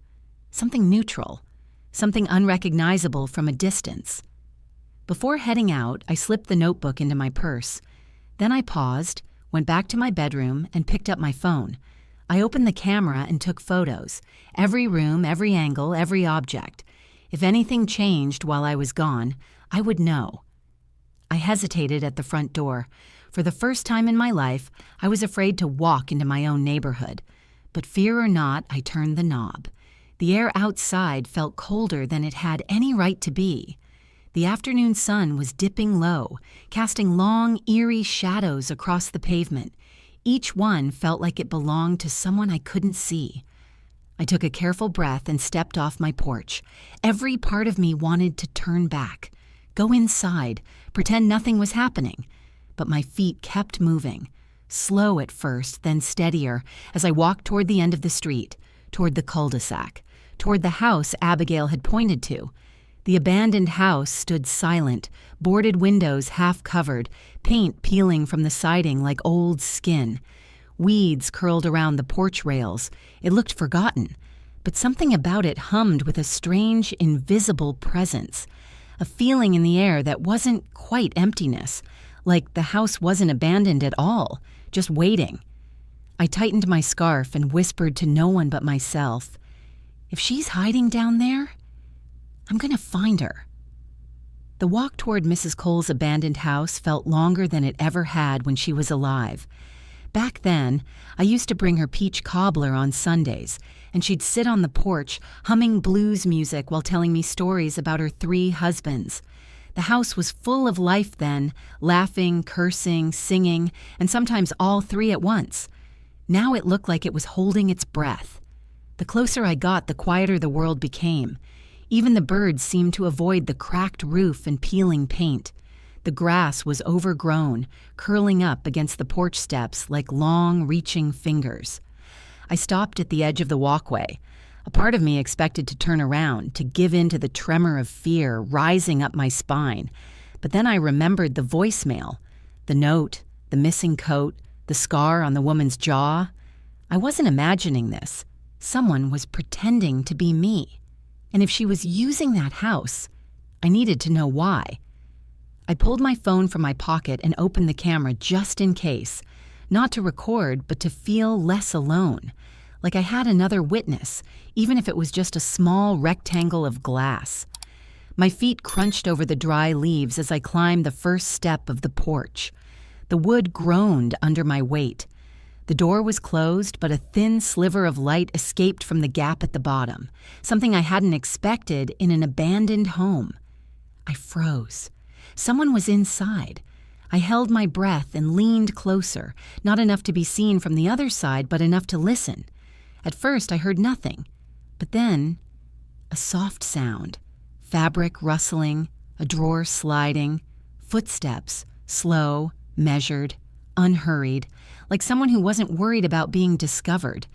Something neutral, something unrecognizable from a distance. Before heading out, I slipped the notebook into my purse. Then I paused, went back to my bedroom, and picked up my phone. I opened the camera and took photos. Every room, every angle, every object. If anything changed while I was gone, I would know. I hesitated at the front door. For the first time in my life, I was afraid to walk into my own neighborhood. But fear or not, I turned the knob. The air outside felt colder than it had any right to be. The afternoon sun was dipping low, casting long, eerie shadows across the pavement. Each one felt like it belonged to someone I couldn't see. I took a careful breath and stepped off my porch. Every part of me wanted to turn back, go inside, pretend nothing was happening. But my feet kept moving, slow at first, then steadier, as I walked toward the end of the street, toward the cul-de-sac, toward the house Abigail had pointed to. The abandoned house stood silent, boarded windows half covered, paint peeling from the siding like old skin. Weeds curled around the porch rails. It looked forgotten, but something about it hummed with a strange, invisible presence, a feeling in the air that wasn't quite emptiness, like the house wasn't abandoned at all, just waiting. I tightened my scarf and whispered to no one but myself, "If she's hiding down there, I'm going to find her." The walk toward Mrs. Cole's abandoned house felt longer than it ever had when she was alive. Back then, I used to bring her peach cobbler on Sundays, and she'd sit on the porch humming blues music while telling me stories about her 3 husbands. The house was full of life then, laughing, cursing, singing, and sometimes all 3 at once. Now it looked like it was holding its breath. The closer I got, the quieter the world became. Even the birds seemed to avoid the cracked roof and peeling paint. The grass was overgrown, curling up against the porch steps like long, reaching fingers. I stopped at the edge of the walkway. A part of me expected to turn around, to give in to the tremor of fear rising up my spine. But then I remembered the voicemail, the note, the missing coat, the scar on the woman's jaw. I wasn't imagining this. Someone was pretending to be me. And if she was using that house, I needed to know why. I pulled my phone from my pocket and opened the camera just in case, not to record, but to feel less alone, like I had another witness, even if it was just a small rectangle of glass. My feet crunched over the dry leaves as I climbed the first step of the porch. The wood groaned under my weight. The door was closed, but a thin sliver of light escaped from the gap at the bottom, something I hadn't expected in an abandoned home. I froze. Someone was inside. I held my breath and leaned closer, not enough to be seen from the other side, but enough to listen. At first, I heard nothing, but then a soft sound, fabric rustling, a drawer sliding, footsteps, slow, measured, unhurried, like someone who wasn't worried about being discovered.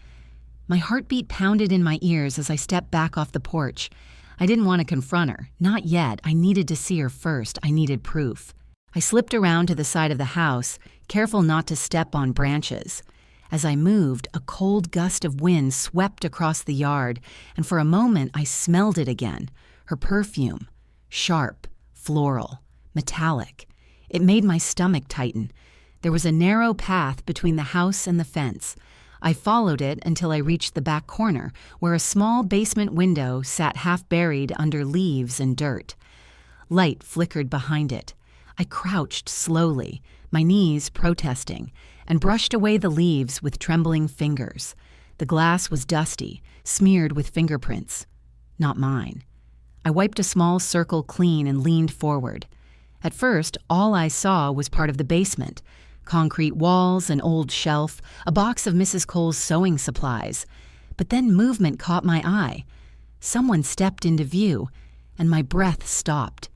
My heartbeat pounded in my ears as I stepped back off the porch. I didn't want to confront her. Not yet. I needed to see her first. I needed proof. I slipped around to the side of the house, careful not to step on branches. As I moved, a cold gust of wind swept across the yard, and for a moment I smelled it again. Her perfume. Sharp, floral, metallic. It made my stomach tighten. There was a narrow path between the house and the fence. I followed it until I reached the back corner, where a small basement window sat half buried under leaves and dirt. Light flickered behind it. I crouched slowly, my knees protesting, and brushed away the leaves with trembling fingers. The glass was dusty, smeared with fingerprints. Not mine. I wiped a small circle clean and leaned forward. At first, all I saw was part of the basement. Concrete walls, an old shelf, a box of Mrs. Cole's sewing supplies. But then movement caught my eye. Someone stepped into view, and my breath stopped.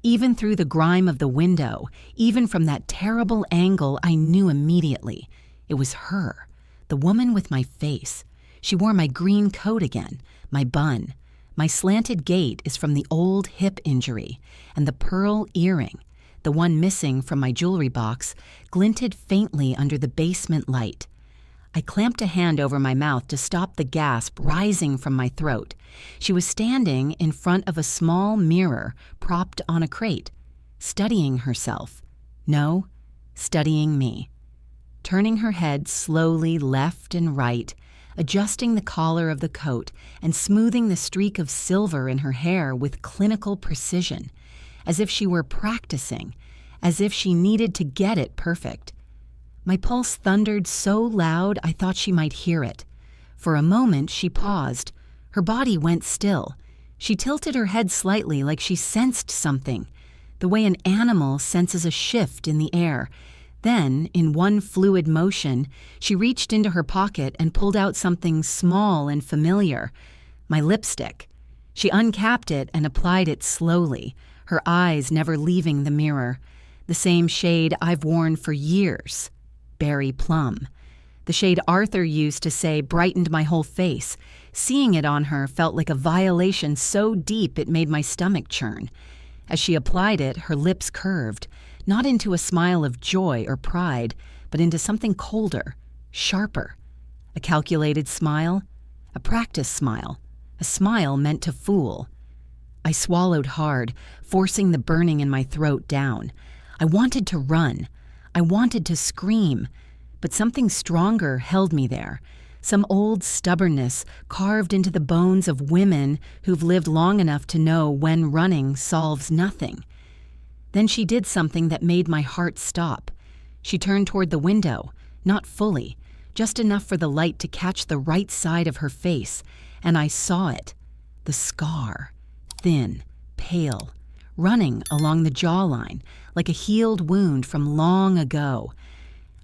Even through the grime of the window, even from that terrible angle, I knew immediately. It was her, the woman with my face. She wore my green coat again, my bun. My slanted gait is from the old hip injury, and the pearl earring, the one missing from my jewelry box, glinted faintly under the basement light. I clamped a hand over my mouth to stop the gasp rising from my throat. She was standing in front of a small mirror propped on a crate, studying herself. No, studying me. Turning her head slowly left and right, adjusting the collar of the coat and smoothing the streak of silver in her hair with clinical precision, as if she were practicing, as if she needed to get it perfect. My pulse thundered so loud I thought she might hear it. For a moment she paused. Her body went still. She tilted her head slightly like she sensed something, the way an animal senses a shift in the air. Then, in one fluid motion, she reached into her pocket and pulled out something small and familiar, my lipstick. She uncapped it and applied it slowly, her eyes never leaving the mirror. The same shade I've worn for years. Berry plum. The shade Arthur used to say brightened my whole face. Seeing it on her felt like a violation so deep it made my stomach churn. As she applied it, her lips curved, not into a smile of joy or pride, but into something colder, sharper. A calculated smile, a practice smile, a smile meant to fool. I swallowed hard, forcing the burning in my throat down. I wanted to run. I wanted to scream, but something stronger held me there. Some old stubbornness carved into the bones of women who've lived long enough to know when running solves nothing. Then she did something that made my heart stop. She turned toward the window, not fully, just enough for the light to catch the right side of her face, and I saw it. The scar, thin, pale, running along the jawline like a healed wound from long ago.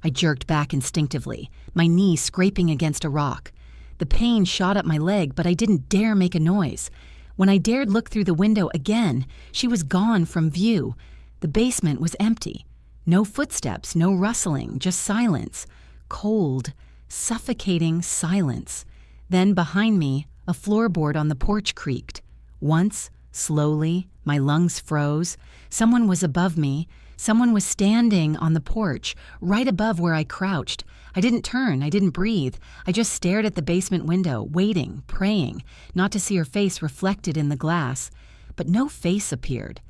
I jerked back instinctively, my knee scraping against a rock. The pain shot up my leg, but I didn't dare make a noise. When I dared look through the window again, she was gone from view. The basement was empty. No footsteps, no rustling, just silence. Cold, suffocating silence. Then behind me, a floorboard on the porch creaked. Once, slowly, my lungs froze. Someone was above me. Someone was standing on the porch, right above where I crouched. I didn't turn, I didn't breathe. I just stared at the basement window, waiting, praying, not to see her face reflected in the glass. But no face appeared.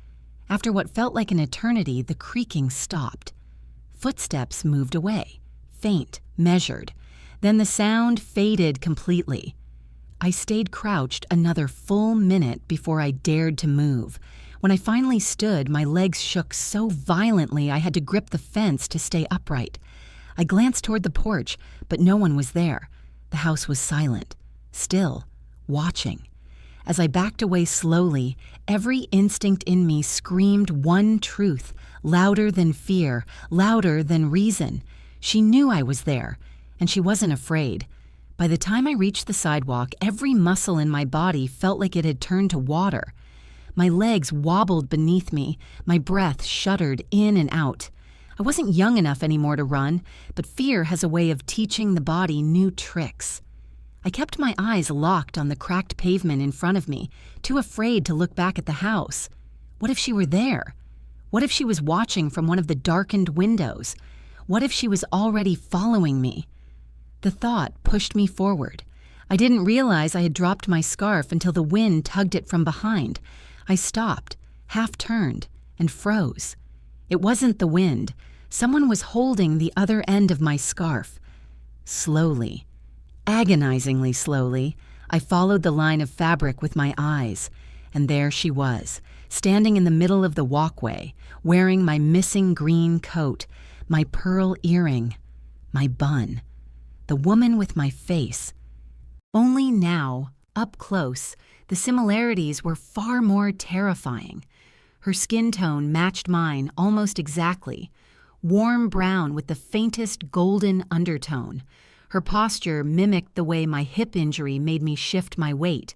After what felt like an eternity, the creaking stopped. Footsteps moved away, faint, measured. Then the sound faded completely. I stayed crouched another full minute before I dared to move. When I finally stood, my legs shook so violently I had to grip the fence to stay upright. I glanced toward the porch, but no one was there. The house was silent, still, watching. As I backed away slowly, every instinct in me screamed one truth, louder than fear, louder than reason. She knew I was there, and she wasn't afraid. By the time I reached the sidewalk, every muscle in my body felt like it had turned to water. My legs wobbled beneath me, my breath shuddered in and out. I wasn't young enough anymore to run, but fear has a way of teaching the body new tricks. I kept my eyes locked on the cracked pavement in front of me, too afraid to look back at the house. What if she were there? What if she was watching from one of the darkened windows? What if she was already following me? The thought pushed me forward. I didn't realize I had dropped my scarf until the wind tugged it from behind. I stopped, half-turned, and froze. It wasn't the wind. Someone was holding the other end of my scarf. Slowly, agonizingly slowly, I followed the line of fabric with my eyes, and there she was, standing in the middle of the walkway, wearing my missing green coat, my pearl earring, my bun. The woman with my face. Only now, up close, the similarities were far more terrifying. Her skin tone matched mine almost exactly, warm brown with the faintest golden undertone. Her posture mimicked the way my hip injury made me shift my weight.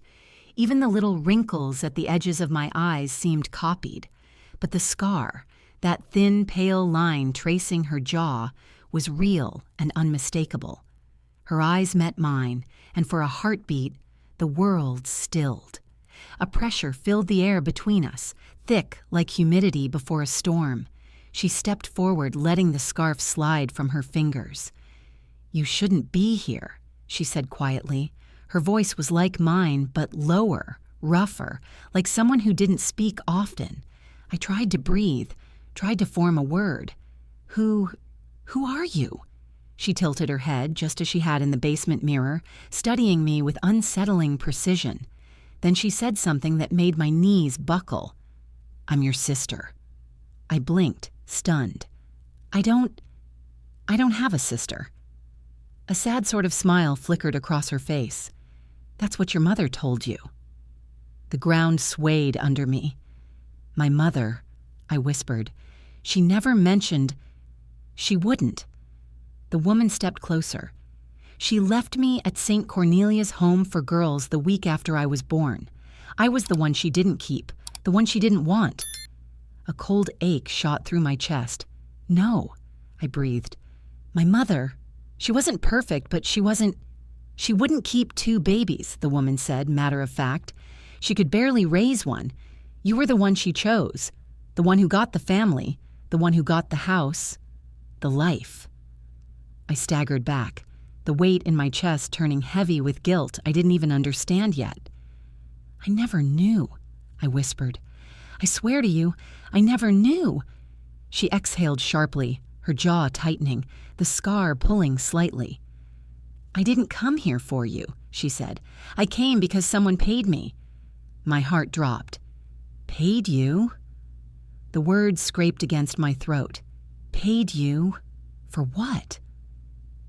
Even the little wrinkles at the edges of my eyes seemed copied. But the scar, that thin, pale line tracing her jaw, was real and unmistakable. Her eyes met mine, and for a heartbeat, the world stilled. A pressure filled the air between us, thick like humidity before a storm. She stepped forward, letting the scarf slide from her fingers. "You shouldn't be here," she said quietly. Her voice was like mine, but lower, rougher, like someone who didn't speak often. I tried to breathe, tried to form a word. Who are you?" She tilted her head, just as she had in the basement mirror, studying me with unsettling precision. Then she said something that made my knees buckle. "I'm your sister." I blinked, stunned. I don't have a sister." A sad sort of smile flickered across her face. "That's what your mother told you." The ground swayed under me. "My mother," I whispered. "She never mentioned—" "She wouldn't." The woman stepped closer. "She left me at St. Cornelia's Home for Girls the week after I was born. I was the one she didn't keep, the one she didn't want." A cold ache shot through my chest. "No," I breathed. "My mother, she wasn't perfect, but she wouldn't keep 2 babies, the woman said, matter of fact. She could barely raise one. You were the one she chose, the one who got the family, the one who got the house, the life." I staggered back, the weight in my chest turning heavy with guilt I didn't even understand yet. "I never knew," I whispered. "I swear to you, I never knew." She exhaled sharply, her jaw tightening, the scar pulling slightly. "I didn't come here for you," she said. "I came because someone paid me." My heart dropped. "Paid you?" The words scraped against my throat. "Paid you? For what?"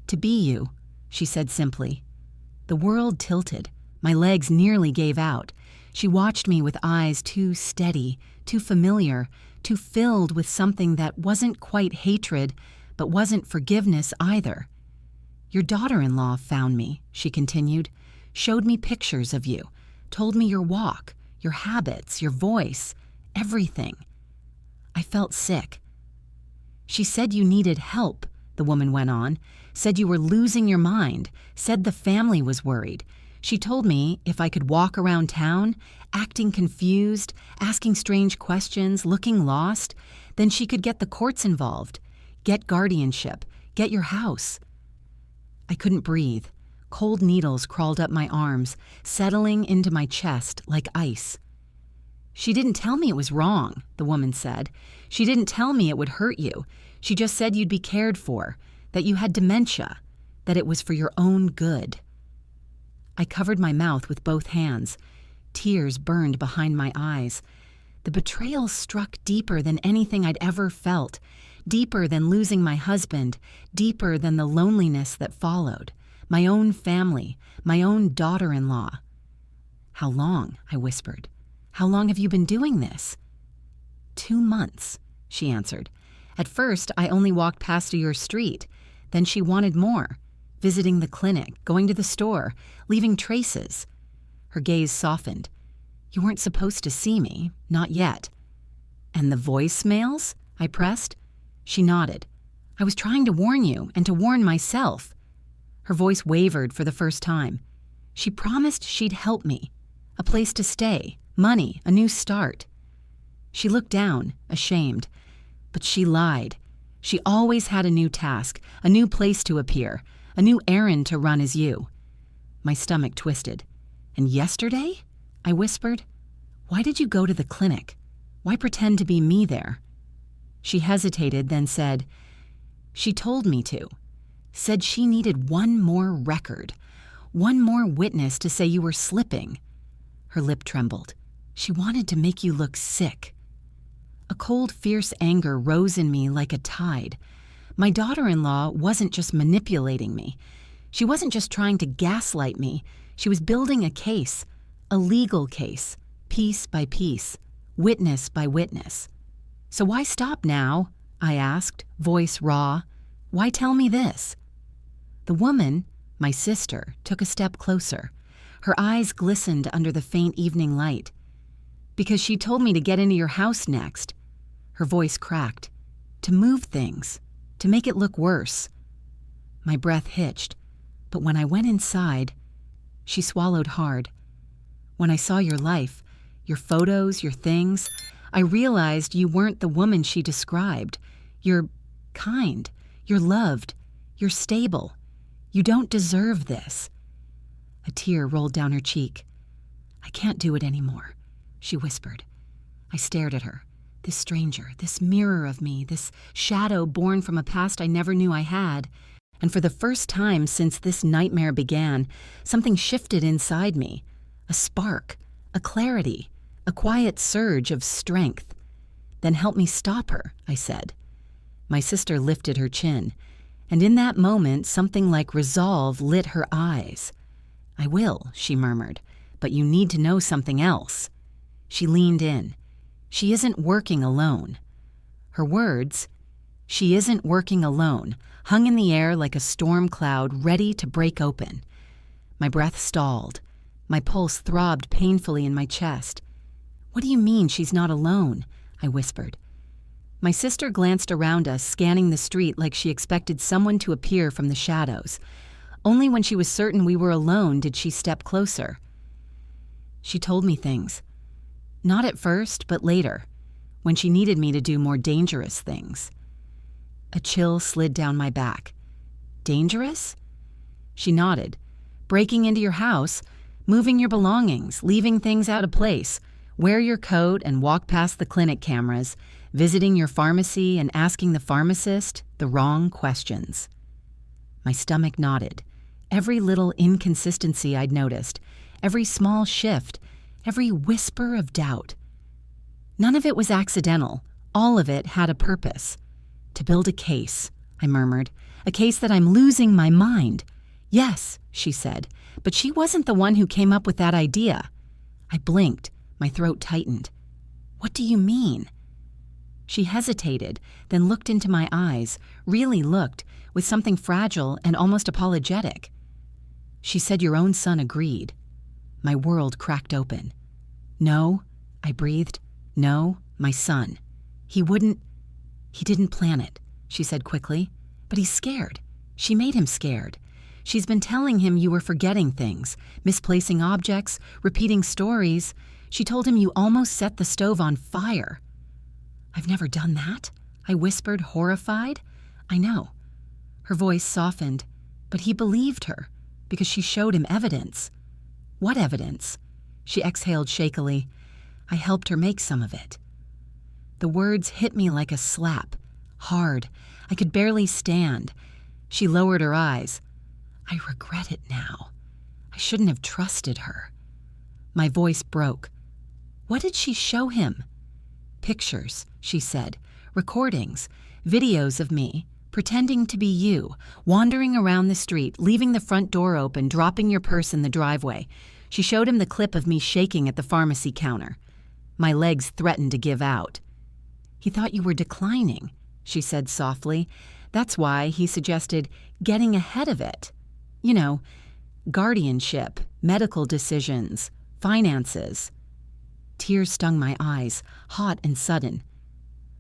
"To be you," she said simply. The world tilted. My legs nearly gave out. She watched me with eyes too steady, too familiar, too filled with something that wasn't quite hatred, but wasn't forgiveness either. "Your daughter-in-law found me," she continued, "showed me pictures of you, told me your walk, your habits, your voice, everything." I felt sick. "She said you needed help," the woman went on, "said you were losing your mind, said the family was worried. She told me if I could walk around town, acting confused, asking strange questions, looking lost, then she could get the courts involved, get guardianship, get your house." I couldn't breathe. Cold needles crawled up my arms, settling into my chest like ice. "She didn't tell me it was wrong," the woman said. "She didn't tell me it would hurt you. She just said you'd be cared for, that you had dementia, that it was for your own good." I covered my mouth with both hands. Tears burned behind my eyes. The betrayal struck deeper than anything I'd ever felt, deeper than losing my husband, deeper than the loneliness that followed, my own family, my own daughter-in-law. "How long?" I whispered. "How long have you been doing this?" 2 months, she answered. "At first, I only walked past your street. Then she wanted more. Visiting the clinic, going to the store, leaving traces." Her gaze softened. "You weren't supposed to see me, not yet." "And the voicemails?" I pressed. She nodded. "I was trying to warn you and to warn myself." Her voice wavered for the first time. She promised she'd help me. A place to stay, money, a new start. She looked down, ashamed. But she lied. She always had a new task, a new place to appear, a new errand to run as you. My stomach twisted. And yesterday? I whispered. Why did you go to the clinic? Why pretend to be me there? She hesitated, then said, she told me to. Said she needed one more record, one more witness to say you were slipping. Her lip trembled. She wanted to make you look sick. A cold, fierce anger rose in me like a tide. My daughter-in-law wasn't just manipulating me. She wasn't just trying to gaslight me. She was building a case, a legal case, piece by piece, witness by witness. So why stop now? I asked, voice raw. Why tell me this? The woman, my sister, took a step closer. Her eyes glistened under the faint evening light. Because she told me to get into your house next. Her voice cracked. To move things, to make it look worse. My breath hitched, but when I went inside, she swallowed hard. When I saw your life, your photos, your things, I realized you weren't the woman she described. You're kind, you're loved, you're stable. You don't deserve this. A tear rolled down her cheek. I can't do it anymore, she whispered. I stared at her. This stranger, this mirror of me, this shadow born from a past I never knew I had. And for the first time since this nightmare began, something shifted inside me. A spark, a clarity, a quiet surge of strength. Then help me stop her, I said. My sister lifted her chin, and in that moment something like resolve lit her eyes. I will, she murmured, but you need to know something else. She leaned in. She isn't working alone. Her words, she isn't working alone, hung in the air like a storm cloud ready to break open. My breath stalled. My pulse throbbed painfully in my chest. What do you mean she's not alone? I whispered. My sister glanced around us, scanning the street like she expected someone to appear from the shadows. Only when she was certain we were alone did she step closer. She told me things. Not at first, but later, when she needed me to do more dangerous things. A chill slid down my back. Dangerous? She nodded. Breaking into your house, moving your belongings, leaving things out of place, wear your coat and walk past the clinic cameras, visiting your pharmacy and asking the pharmacist the wrong questions. My stomach knotted. Every little inconsistency I'd noticed, every small shift, every whisper of doubt. None of it was accidental. All of it had a purpose. To build a case, I murmured. A case that I'm losing my mind. Yes, she said, but she wasn't the one who came up with that idea. I blinked. My throat tightened. What do you mean? She hesitated, then looked into my eyes, really looked, with something fragile and almost apologetic. She said your own son agreed. My world cracked open. No, I breathed. No, my son. He didn't plan it, she said quickly. But he's scared. She made him scared. She's been telling him you were forgetting things, misplacing objects, repeating stories. She told him you almost set the stove on fire. I've never done that, I whispered, horrified. I know. Her voice softened, but he believed her because she showed him evidence. What evidence? She exhaled shakily. I helped her make some of it. The words hit me like a slap, hard. I could barely stand. She lowered her eyes. I regret it now. I shouldn't have trusted her. My voice broke. What did she show him? Pictures, she said, recordings, videos of me, pretending to be you, wandering around the street, leaving the front door open, dropping your purse in the driveway. She showed him the clip of me shaking at the pharmacy counter. My legs threatened to give out. He thought you were declining, she said softly. That's why he suggested getting ahead of it. You know, guardianship, medical decisions, finances. Tears stung my eyes, hot and sudden.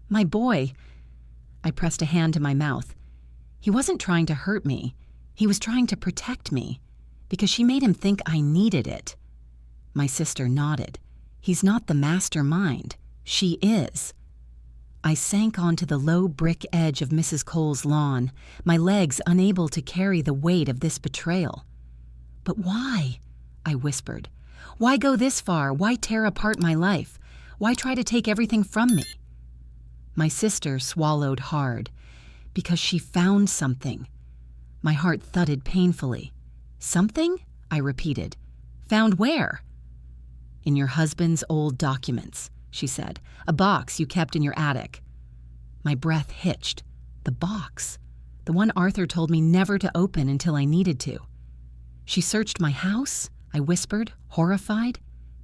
My boy, I pressed a hand to my mouth. He wasn't trying to hurt me. He was trying to protect me. Because she made him think I needed it. My sister nodded. He's not the mastermind. She is. I sank onto the low brick edge of Mrs. Cole's lawn, my legs unable to carry the weight of this betrayal. But why? I whispered. Why go this far? Why tear apart my life? Why try to take everything from me? My sister swallowed hard. Because she found something. My heart thudded painfully. Something? I repeated. Found where? In your husband's old documents, she said. A box you kept in your attic. My breath hitched. The box. The one Arthur told me never to open until I needed to. She searched my house? I whispered, horrified.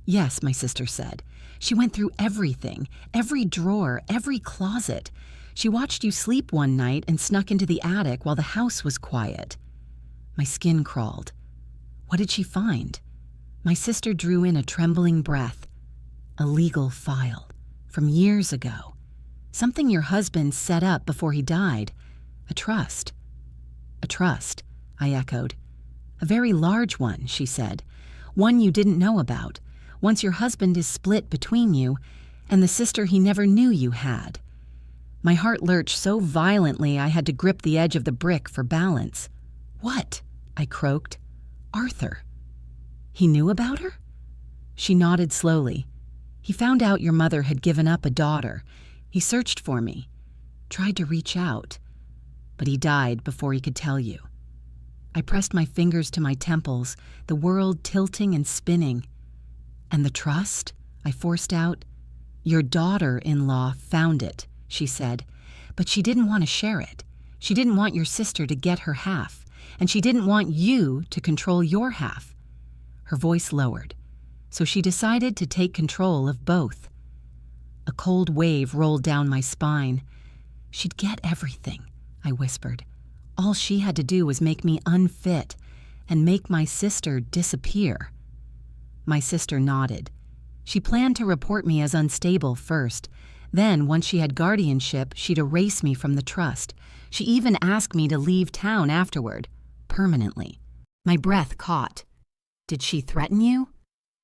Yes, my sister said. She went through everything, every drawer, every closet. She watched you sleep one night and snuck into the attic while the house was quiet. My skin crawled. What did she find? My sister drew in a trembling breath. A legal file. From years ago. Something your husband set up before he died. A trust. A trust, I echoed. A very large one, she said. One you didn't know about. Once your husband is split between you and the sister he never knew you had. My heart lurched so violently I had to grip the edge of the brick for balance. What? I croaked. Arthur. He knew about her? She nodded slowly. He found out your mother had given up a daughter. He searched for me, tried to reach out, but he died before he could tell you. I pressed my fingers to my temples, the world tilting and spinning. And the trust? I forced out. Your daughter-in-law found it, she said, but she didn't want to share it. She didn't want your sister to get her half, and she didn't want you to control your half. Her voice lowered, so she decided to take control of both. A cold wave rolled down my spine. She'd get everything, I whispered. All she had to do was make me unfit and make my sister disappear. My sister nodded. She planned to report me as unstable first. Then, once she had guardianship, she'd erase me from the trust. She even asked me to leave town afterward, permanently. My breath caught. Did she threaten you?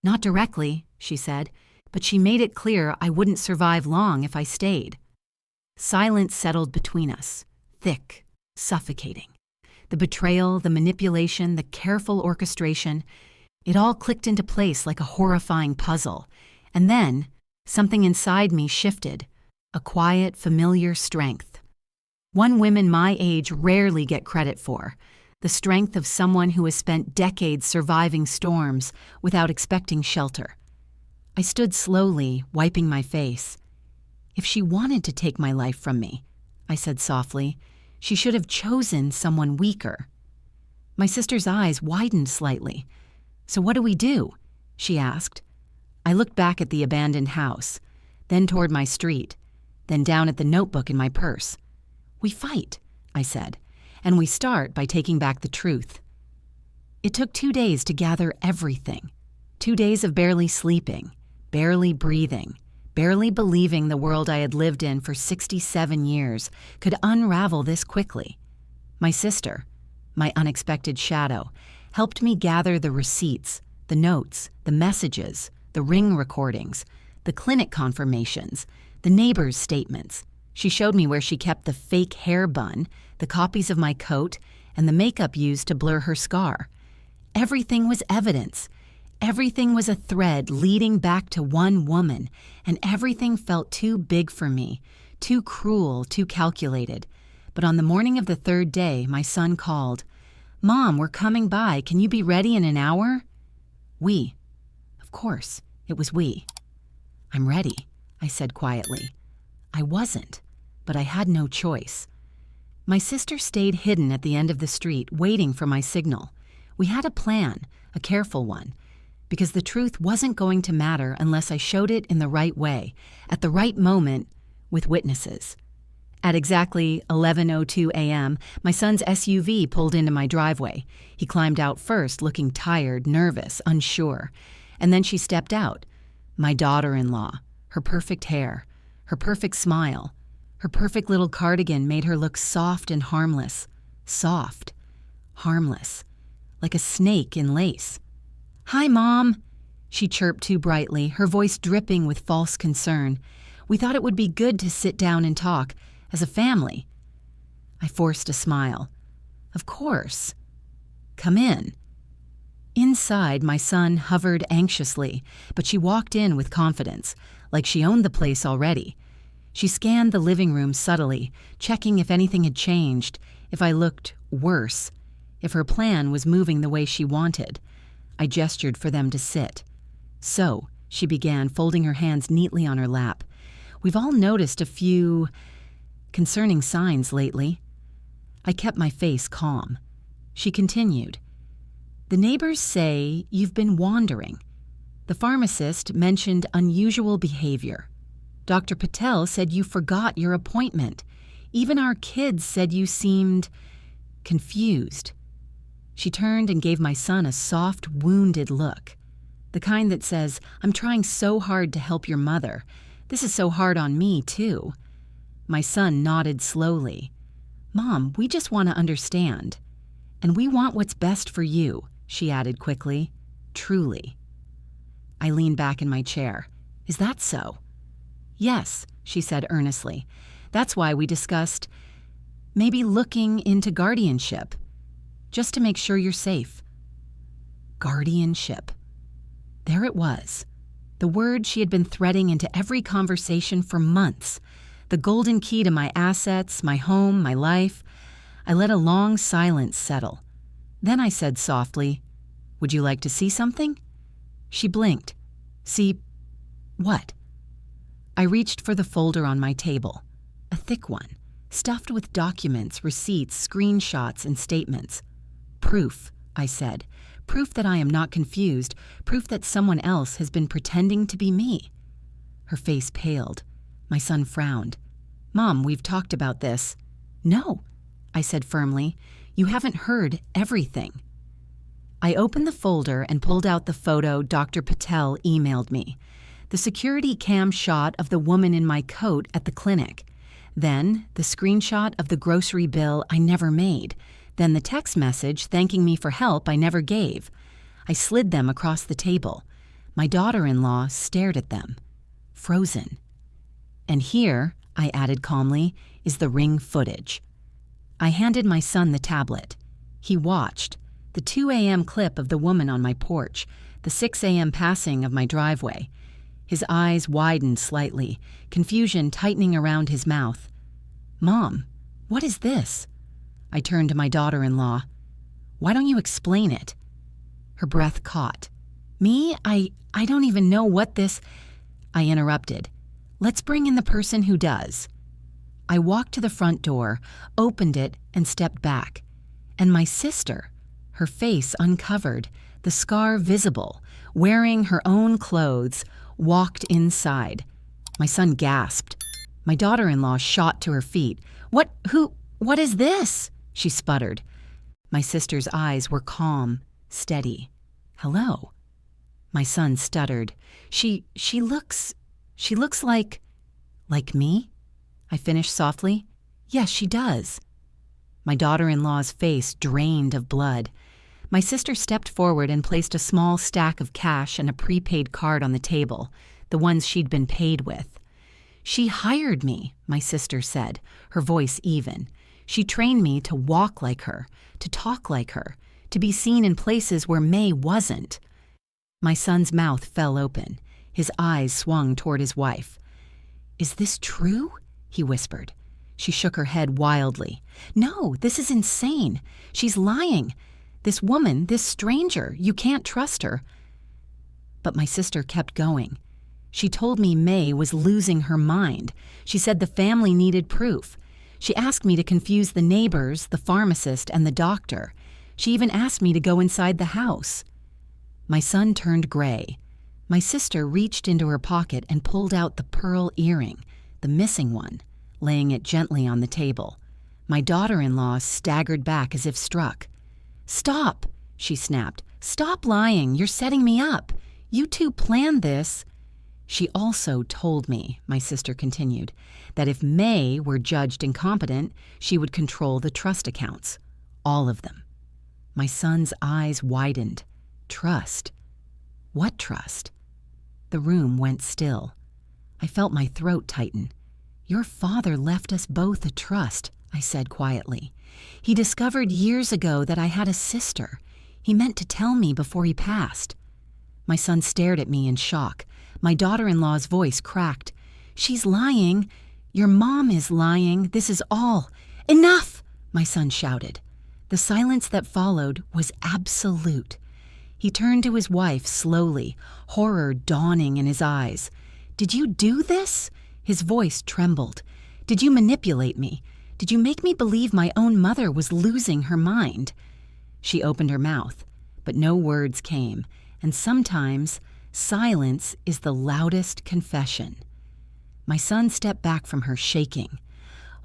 Not directly, she said, but she made it clear I wouldn't survive long if I stayed. Silence settled between us, thick, suffocating. The betrayal, the manipulation, the careful orchestration, it all clicked into place like a horrifying puzzle. And then, something inside me shifted, a quiet, familiar strength. One women my age rarely get credit for, the strength of someone who has spent decades surviving storms without expecting shelter. I stood slowly, wiping my face. If she wanted to take my life from me, I said softly, she should have chosen someone weaker. My sister's eyes widened slightly. So what do we do? She asked. I looked back at the abandoned house, then toward my street, then down at the notebook in my purse. We fight, I said, and we start by taking back the truth. It took 2 days to gather everything. 2 days of barely sleeping, barely breathing, barely believing the world I had lived in for 67 years could unravel this quickly. My sister, my unexpected shadow, helped me gather the receipts, the notes, the messages, the ring recordings, the clinic confirmations, the neighbors' statements. She showed me where she kept the fake hair bun, the copies of my coat, and the makeup used to blur her scar. Everything was evidence. Everything was a thread leading back to one woman, and everything felt too big for me, too cruel, too calculated. But on the morning of the 3rd day, my son called. Mom, we're coming by. Can you be ready in an hour? We. Of course, it was we. I'm ready, I said quietly. I wasn't, but I had no choice. My sister stayed hidden at the end of the street, waiting for my signal. We had a plan, a careful one, because the truth wasn't going to matter unless I showed it in the right way, at the right moment, with witnesses. At exactly 11:02 a.m., my son's SUV pulled into my driveway. He climbed out first, looking tired, nervous, unsure. And then she stepped out. My daughter-in-law, her perfect hair, her perfect smile, her perfect little cardigan made her look soft and harmless. Soft, harmless, like a snake in lace. "Hi, Mom," she chirped too brightly, her voice dripping with false concern. "We thought it would be good to sit down and talk, as a family." I forced a smile. "Of course. Come in." Inside, my son hovered anxiously, but she walked in with confidence, like she owned the place already. She scanned the living room subtly, checking if anything had changed, if I looked worse, if her plan was moving the way she wanted. I gestured for them to sit. "So," she began, folding her hands neatly on her lap, "we've all noticed a few concerning signs lately." I kept my face calm. She continued, "The neighbors say you've been wandering. The pharmacist mentioned unusual behavior. Dr. Patel said you forgot your appointment. Even our kids said you seemed confused." She turned and gave my son a soft, wounded look. The kind that says, "I'm trying so hard to help your mother. This is so hard on me, too." My son nodded slowly. "Mom, we just want to understand. And we want what's best for you," she added quickly. "Truly." I leaned back in my chair. "Is that so?" "Yes," she said earnestly. "That's why we discussed maybe looking into guardianship, just to make sure you're safe." Guardianship. There it was. The word she had been threading into every conversation for months. The golden key to my assets, my home, my life. I let a long silence settle. Then I said softly, "Would you like to see something?" She blinked. "See what?" I reached for the folder on my table, a thick one, stuffed with documents, receipts, screenshots, and statements. "Proof," I said. "Proof that I am not confused. Proof that someone else has been pretending to be me." Her face paled. My son frowned. "Mom, we've talked about this." "No," I said firmly. "You haven't heard everything." I opened the folder and pulled out the photo Dr. Patel emailed me. The security cam shot of the woman in my coat at the clinic. Then the screenshot of the grocery bill I never made. Then the text message thanking me for help I never gave. I slid them across the table. My daughter-in-law stared at them, frozen. "And here," I added calmly, "is the ring footage." I handed my son the tablet. He watched. The 2 a.m. clip of the woman on my porch, the 6 a.m. passing of my driveway. His eyes widened slightly, confusion tightening around his mouth. "Mom, what is this?" I turned to my daughter-in-law. "Why don't you explain it?" Her breath caught. "Me? I don't even know what this—" I interrupted. "Let's bring in the person who does." I walked to the front door, opened it, and stepped back. And my sister, her face uncovered, the scar visible, wearing her own clothes, walked inside. My son gasped. My daughter-in-law shot to her feet. What is this?" she sputtered. My sister's eyes were calm, steady. "Hello." My son stuttered. She looks like me?" I finished softly. "Yes, she does." My daughter-in-law's face drained of blood. My sister stepped forward and placed a small stack of cash and a prepaid card on the table, the ones she'd been paid with. "She hired me," my sister said, her voice even. "She trained me to walk like her, to talk like her, to be seen in places where May wasn't." My son's mouth fell open. His eyes swung toward his wife. "Is this true?" he whispered. She shook her head wildly. "No, this is insane. She's lying. This woman, this stranger, you can't trust her." But my sister kept going. She told me May was losing her mind. She said the family needed proof. She asked me to confuse the neighbors, the pharmacist, and the doctor. She even asked me to go inside the house. My son turned gray. My sister reached into her pocket and pulled out the pearl earring, the missing one, laying it gently on the table. My daughter-in-law staggered back as if struck. "Stop," she snapped. "Stop lying. You're setting me up. You two planned this." "She also told me," my sister continued, "that if May were judged incompetent, she would control the trust accounts. All of them." My son's eyes widened. Trust? What trust? The room went still. I felt my throat tighten. Your father left us both a trust, I said quietly. He discovered years ago that I had a sister. He meant to tell me before he passed. My son stared at me in shock. My daughter-in-law's voice cracked. She's lying. Your mom is lying. This is all. Enough! My son shouted. The silence that followed was absolute. He turned to his wife slowly, horror dawning in his eyes. Did you do this? His voice trembled. Did you manipulate me? Did you make me believe my own mother was losing her mind? She opened her mouth, but no words came, and sometimes silence is the loudest confession. My son stepped back from her, shaking.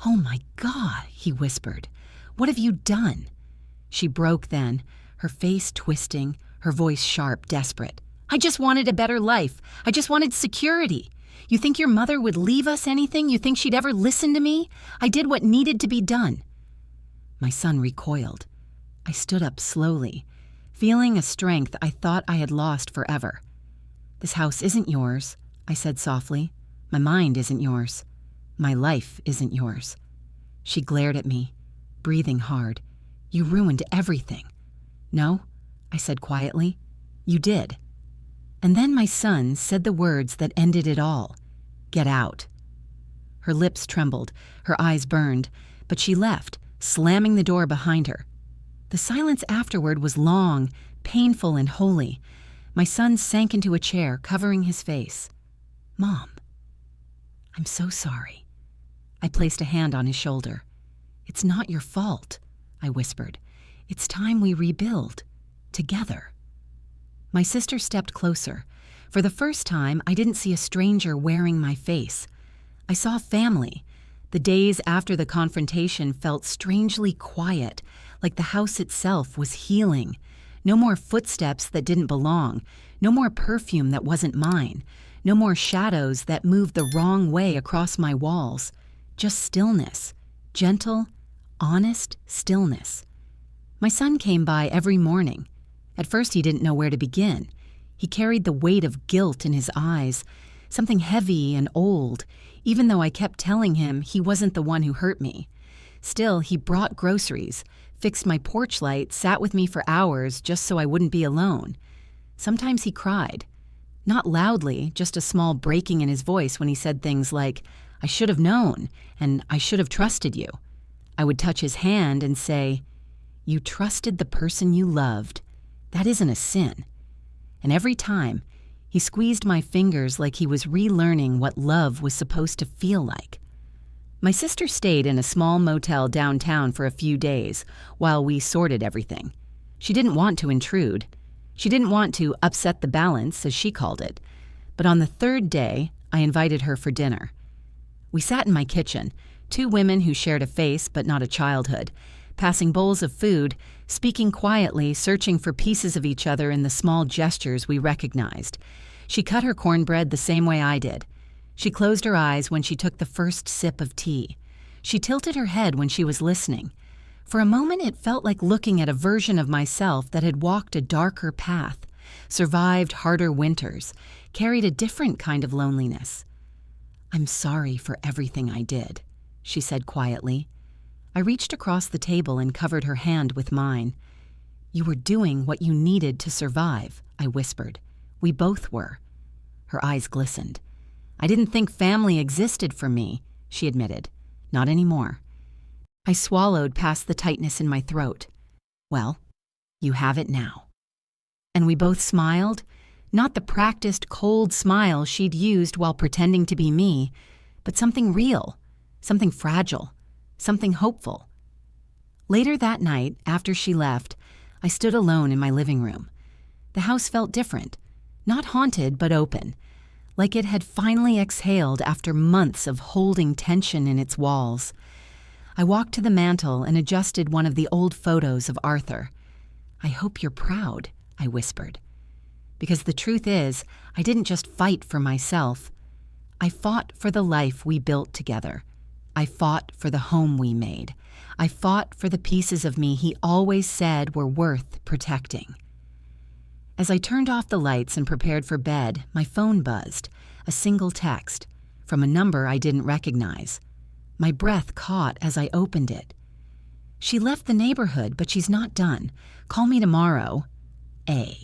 Oh my God, he whispered. What have you done? She broke then, her face twisting, her voice sharp, desperate. I just wanted a better life. I just wanted security. You think your mother would leave us anything? You think she'd ever listen to me? I did what needed to be done. My son recoiled. I stood up slowly, feeling a strength I thought I had lost forever. This house isn't yours, I said softly. My mind isn't yours. My life isn't yours. She glared at me, breathing hard. You ruined everything. No, I said quietly. You did. And then my son said the words that ended it all. Get out. Her lips trembled, her eyes burned, but she left, slamming the door behind her. The silence afterward was long, painful, and holy. My son sank into a chair, covering his face. Mom, I'm so sorry. I placed a hand on his shoulder. It's not your fault, I whispered. It's time we rebuild, together. My sister stepped closer. For the first time, I didn't see a stranger wearing my face. I saw family. The days after the confrontation felt strangely quiet, like the house itself was healing. No more footsteps that didn't belong. No more perfume that wasn't mine. No more shadows that moved the wrong way across my walls. Just stillness. Gentle, honest stillness. My son came by every morning. At first he didn't know where to begin. He carried the weight of guilt in his eyes, something heavy and old, even though I kept telling him he wasn't the one who hurt me. Still, he brought groceries, fixed my porch light, sat with me for hours just so I wouldn't be alone. Sometimes he cried. Not loudly, just a small breaking in his voice when he said things like, I should have known, and I should have trusted you. I would touch his hand and say, you trusted the person you loved. That isn't a sin. And every time, he squeezed my fingers like he was relearning what love was supposed to feel like. My sister stayed in a small motel downtown for a few days while we sorted everything. She didn't want to intrude. She didn't want to upset the balance, as she called it. But on the third day, I invited her for dinner. We sat in my kitchen, two women who shared a face but not a childhood, passing bowls of food, speaking quietly, searching for pieces of each other in the small gestures we recognized. She cut her cornbread the same way I did. She closed her eyes when she took the first sip of tea. She tilted her head when she was listening. For a moment it felt like looking at a version of myself that had walked a darker path, survived harder winters, carried a different kind of loneliness. I'm sorry for everything I did, she said quietly. I reached across the table and covered her hand with mine. You were doing what you needed to survive, I whispered. We both were. Her eyes glistened. I didn't think family existed for me, she admitted. Not anymore. I swallowed past the tightness in my throat. Well, you have it now. And we both smiled, not the practiced cold smile she'd used while pretending to be me, but something real, something fragile, something hopeful. Later that night, after she left, I stood alone in my living room. The house felt different, not haunted but open, like it had finally exhaled after months of holding tension in its walls. I walked to the mantel and adjusted one of the old photos of Arthur. I hope you're proud, I whispered. Because the truth is, I didn't just fight for myself. I fought for the life we built together. I fought for the home we made. I fought for the pieces of me he always said were worth protecting. As I turned off the lights and prepared for bed, my phone buzzed, a single text, from a number I didn't recognize. My breath caught as I opened it. "She left the neighborhood, but she's not done. Call me tomorrow. A."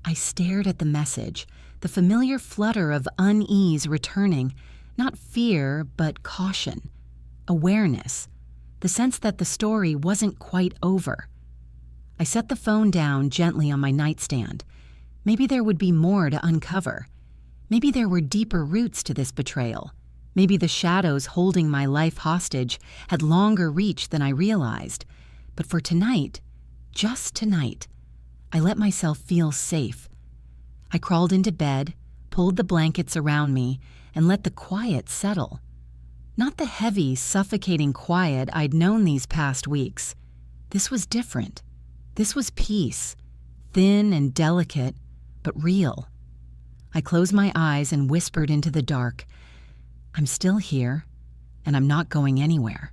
I stared at the message, the familiar flutter of unease returning, not fear, but caution, awareness, the sense that the story wasn't quite over. I set the phone down gently on my nightstand. Maybe there would be more to uncover. Maybe there were deeper roots to this betrayal. Maybe the shadows holding my life hostage had longer reach than I realized. But for tonight, just tonight, I let myself feel safe. I crawled into bed, pulled the blankets around me, and let the quiet settle. Not the heavy, suffocating quiet I'd known these past weeks. This was different. This was peace, thin and delicate, but real. I closed my eyes and whispered into the dark, "I'm still here, and I'm not going anywhere."